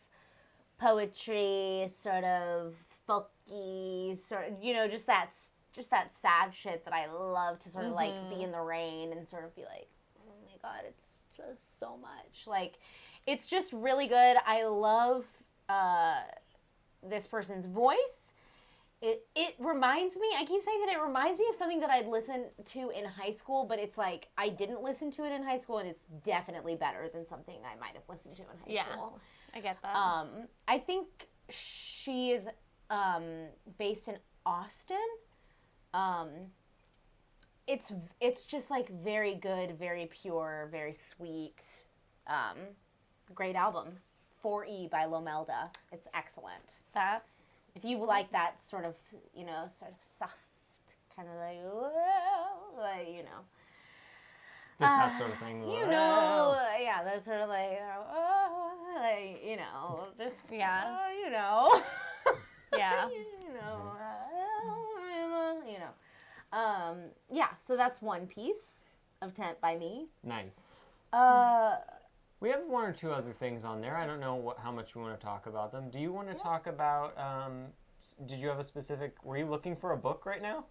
poetry, sort of folky, sort of, just that sad shit that I love to sort of like be in the rain and sort of be like, oh my God, it's just so much. Like, it's just really good. I love this person's voice. It reminds me, I keep saying that it reminds me of something that I'd listened to in high school, but it's like I didn't listen to it in high school, and it's definitely better than something I might have listened to in high school. I get that. I think she is based in Austin. It's just like very good, very pure, very sweet. Great album. 4E by Lomelda. It's excellent. That's If you like that sort of, sort of soft, kind of like, Just that sort of thing. yeah, those sort of like, just, Yeah. yeah. Yeah, so that's one piece of Tent by me. Nice. Uh, We have one or two other things on there. I don't know how much you want to talk about them. Do you want to talk about, did you have a specific, were you looking for a book right now?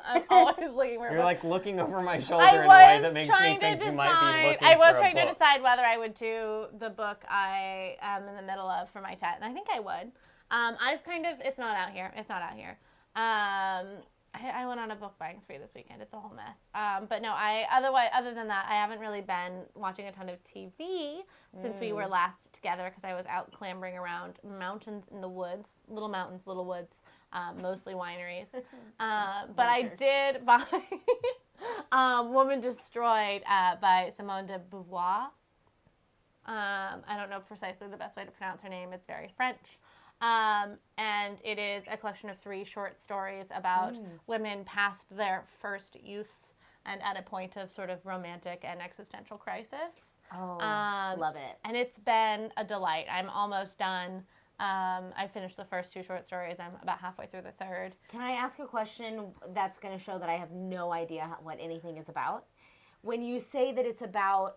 I'm always looking for a You're book. like looking over my shoulder I in a way that was makes me trying to think you might be looking decide. I was for a trying to book. decide whether I would do the book I am in the middle of for my Tet, and I think I would. I've kind of. It's not out here. It's not out here. I went on a book buying spree this weekend. It's a whole mess. But no, other than that, I haven't really been watching a ton of TV since we were last together because I was out clambering around mountains in the woods, little mountains, little woods, mostly wineries. But I did buy Woman Destroyed by Simone de Beauvoir. I don't know precisely the best way to pronounce her name. It's very French. And it is a collection of 3 short stories about women past their first youth and at a point of sort of romantic and existential crisis. Oh, love it. And it's been a delight. I'm almost done. I finished the first 2 short stories. I'm about halfway through the third. Can I ask a question that's going to show that I have no idea what anything is about? When you say that it's about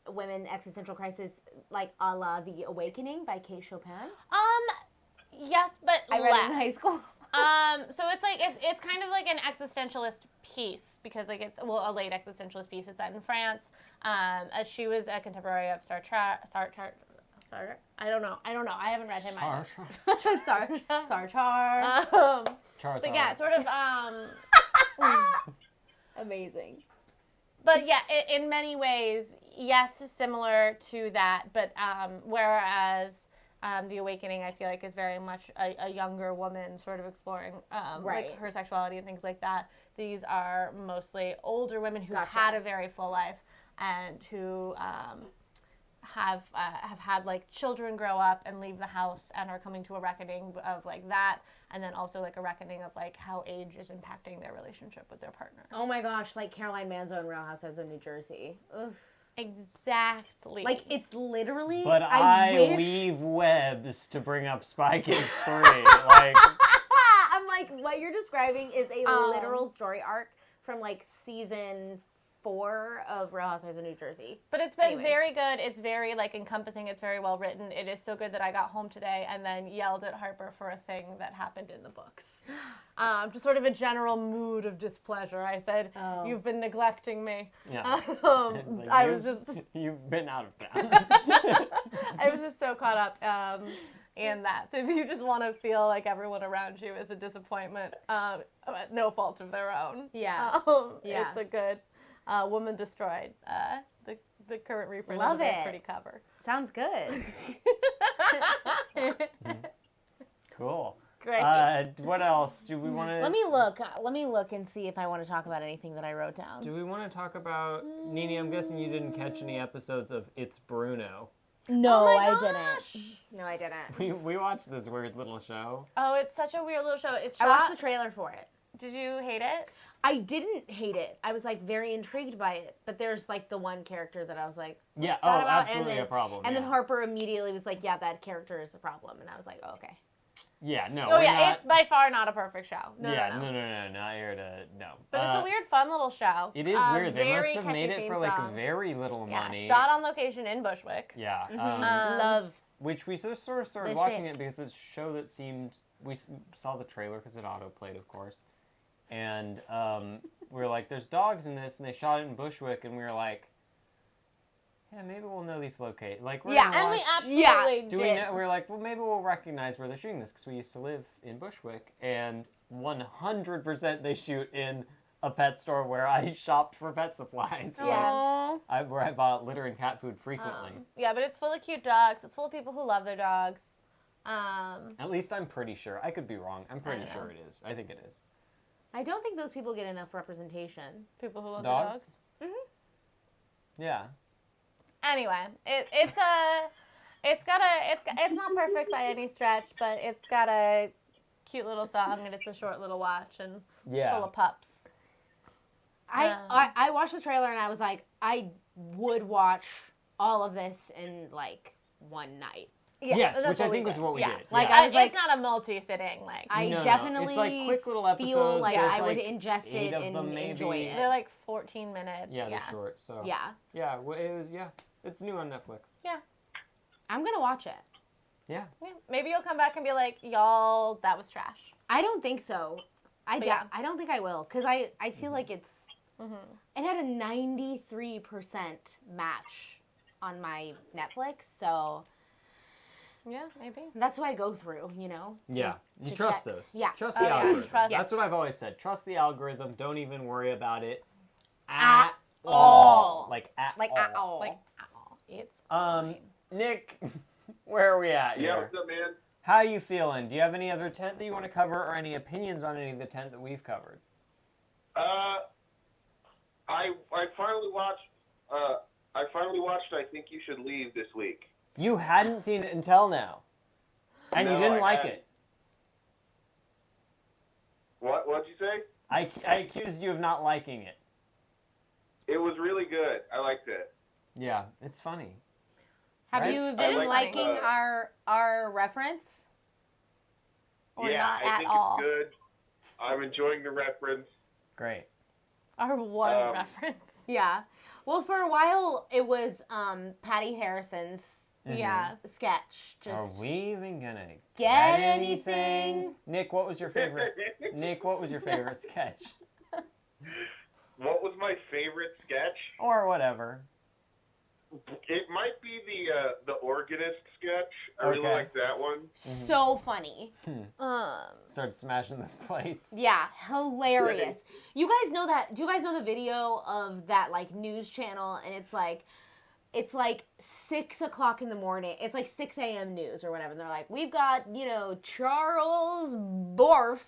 women existential crisis, like a la The Awakening by Kay Chopin? Yes, but I read it less. in high school. So it's like it's kind of like an existentialist piece because like it's a late existentialist piece. It's set in France. She was a contemporary of Sartre. I don't know. I haven't read him either. Sartre. But yeah, sort of. Amazing. But yeah, in many ways, yes, similar to that. But whereas The Awakening, I feel like, is very much a younger woman sort of exploring like her sexuality and things like that. These are mostly older women who had a very full life and who have had like children grow up and leave the house and are coming to a reckoning of like that, and then also like a reckoning of like how age is impacting their relationship with their partners. Oh my gosh, like Caroline Manzo in Real Housewives of New Jersey. Oof. Exactly. Like it's literally. But I wish... weave webs to bring up Spy Kids 3. Like, I'm like, what you're describing is a literal story arc from like season 4 of Real Housewives of New Jersey. But it's been very good. It's very like encompassing. It's very well written. It is so good that I got home today and then yelled at Harper for a thing that happened in the books. Just sort of a general mood of displeasure. I said, "You've been neglecting me." yeah. I was just. You've been out of town. I was just so caught up in that. So if you just want to feel like everyone around you is a disappointment, no fault of their own. Yeah. It's a good. Woman Destroyed. The current reprint Love is a very it. pretty cover. Sounds good. Cool. Great. What else do we want to? Let me look and see if I want to talk about anything that I wrote down. Do we want to talk about Nini? I'm guessing you didn't catch any episodes of It's Bruno. No, Oh my I gosh. didn't. No, I didn't. We watched this weird little show. Oh, it's such a weird little show. It's I shot. watched the trailer for it. Did you hate it? I didn't hate it. I was like very intrigued by it, but there's like the one character that I was like, what's Yeah. that Oh, about? absolutely a problem. And yeah. then Harper immediately was like, yeah, that character is a problem, and I was like, oh, okay. Yeah. No. Oh we're yeah, not- it's by far not a perfect show. No, yeah. no. No. Not here to no. But it's a weird, fun little show. It is weird. They very must have made catchy it for theme like song. very little money. Yeah, shot on location in Bushwick. Yeah. Love. Which we sort of started The watching shit. it because it's a show that seemed we saw the trailer because it autoplayed, of course, and we were like, "There's dogs in this," and they shot it in Bushwick, and we were like, "Yeah, maybe we'll know these locations." Like, we're gonna And we watch- absolutely Do did. we know? We're like, well, maybe we'll recognize where they're shooting this because we used to live in Bushwick, and 100% they shoot in a pet store where I shopped for pet supplies. Yeah. Where I bought litter and cat food frequently. Yeah, but it's full of cute dogs. It's full of people who love their dogs. At least I'm pretty sure. I could be wrong. I'm pretty sure it is. I think it is. I don't think those people get enough representation. People who love Dogs? their dogs. Yeah. Anyway, it's not perfect by any stretch, but it's got a cute little song and it's a short little watch and it's full of pups. I watched the trailer and I was like, I would watch all of this in like one night. Yeah, yes, that's which I what we think was what we Yeah. did. Like, yeah. I was like, it's not a multi-sitting, like. I No. definitely It's like quick little episodes. feel like There's I would like ingest 8 it of and them, maybe. enjoy it. They're like 14 minutes. Yeah, they're short. So Yeah. yeah, well, it was It's new on Netflix. Yeah. I'm going to watch it. Yeah. Maybe you'll come back and be like, y'all, that was trash. I don't think so. I yeah. I don't think I will because I feel like it's it had a 93% match on my Netflix, so Yeah, maybe. that's what I go through, you know. Yeah, you to trust check. those. Yeah. Trust Oh, the yeah. algorithm. Trust- That's what I've always said. Trust the algorithm. Don't even worry about it At all. all. Like at Like all. at all. Like, ow, it's Um, Nick, where are we at Yeah, here? what's up, man? How are you feeling? Do you have any other tent that you want to cover, or any opinions on any of the tent that we've covered? I finally watched. I Think You Should Leave this week. You hadn't seen it until now, and No, you didn't I like hadn't. it. What'd you say? I accused you of not liking it. It was really good. I liked it. Yeah, it's funny. Have Right? you I been like, liking our reference? Or yeah, not I at think all. it's good. I'm enjoying the reference. Great. our one Um, reference. Yeah. Well, for a while it was Patty Harrison's Yeah. sketch. Are Just we even gonna get anything? Nick, what was your favorite? Nick, what was your favorite sketch? What was my favorite sketch? Or whatever. It might be the organist sketch. I really Okay. like that one. So funny. Started smashing those plates. Yeah, hilarious. You guys know that? Do you guys know the video of that like news channel? And it's like 6 o'clock in the morning. It's like 6 a.m. news or whatever. And they're like, we've got, Charles Borf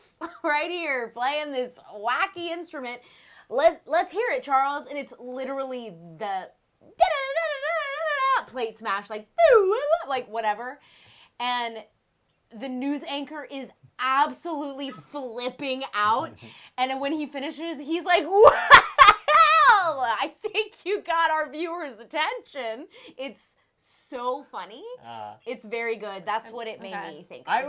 right here playing this wacky instrument. Let's hear it, Charles. And it's literally the plate smash, like whatever. And the news anchor is absolutely flipping out. And then when he finishes, he's like, wow, I think you got our viewers' attention. It's so funny. It's very good. That's what it made me think of. I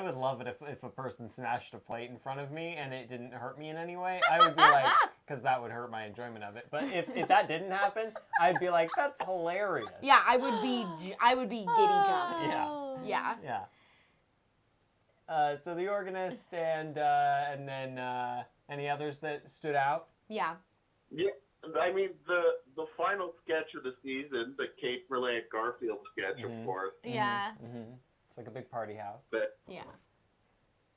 would love it if a person smashed a plate in front of me and it didn't hurt me in any way. I would be like, because that would hurt my enjoyment of it. But if that didn't happen, I'd be like, that's hilarious. Yeah, I would be giddy jumped. Yeah. Yeah. Yeah. So the organist and then any others that stood out? Yeah. Yeah, I mean the final sketch of the season, the Kate Berlant Garfield sketch, of course. Yeah. Mm-hmm. It's like a big party house. But Yeah.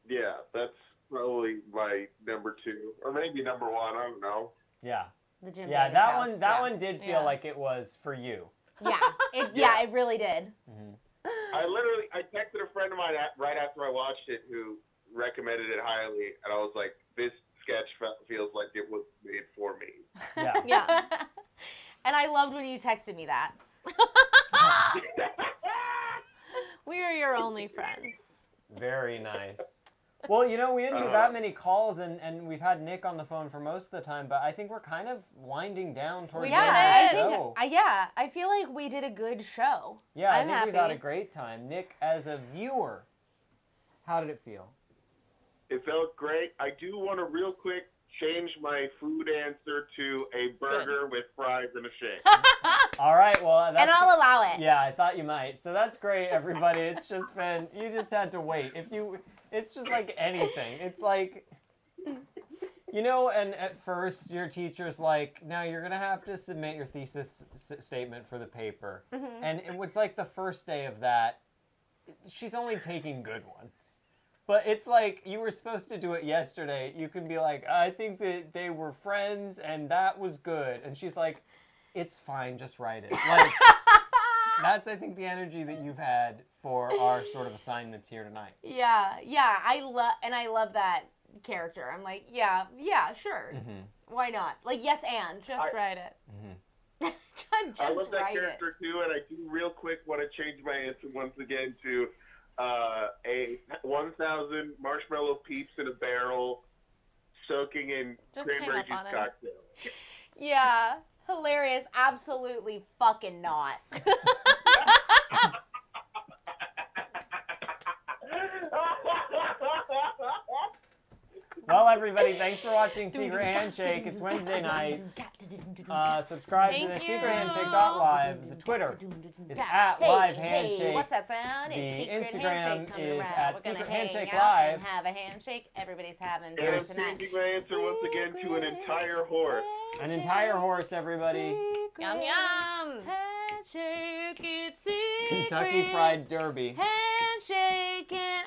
yeah, that's probably my number 2, or maybe number 1. I don't know. Yeah. The Jim Yeah, Davis that house. one did feel Yeah. like it was for you. Yeah. It really did. I texted a friend of mine right after I watched it who recommended it highly, and I was like, this sketch feels like it was made for me. Yeah. Yeah. And I loved when you texted me that. We are your only friends. Very nice. Well, we didn't do that many calls, and we've had Nick on the phone for most of the time, but I think we're kind of winding down towards the I end of the show. think I feel like we did a good show. Yeah, I I'm think we've had a happy. great time. Nick, as a viewer, how did it feel? It felt great. I do want to real quick change my food answer to a burger with fries and a shake. All right, well, that's... And I'll allow it. Yeah, I thought you might. So that's great, everybody. It's just been, you just had to wait. It's just like anything. It's like, and at first your teacher's like, now you're going to have to submit your thesis statement for the paper. And it was like the first day of that, she's only taking good ones. But it's like, you were supposed to do it yesterday. You can be like, I think that they were friends and that was good. And she's like, it's fine, just write it. Like, that's, I think, the energy that you've had for our sort of assignments here tonight. Yeah. I love that character. I'm like, yeah, sure. Why not? Like, yes, and. Just write it. Just I love that write character too, and I do real quick want to change my answer once again to a 1,000 marshmallow peeps in a barrel, soaking in Just hang cranberry up juice on him. cocktail. Yeah. Hilarious. Absolutely fucking not. Well, everybody, thanks for watching Secret Handshake. It's Wednesday nights. Subscribe to the Thank you. secrethandshake.live. The Twitter is at Live Handshake. Hey, what's that sound? The It's Secret Instagram Handshake coming is around. at We're gonna Secret hang Handshake out Live. and have a handshake. Everybody's having And fun I'm tonight. changing my answer once again to an entire horse. An entire horse, everybody. Yum yum. Handshake, it's secret. Kentucky Fried Derby. Handshake, and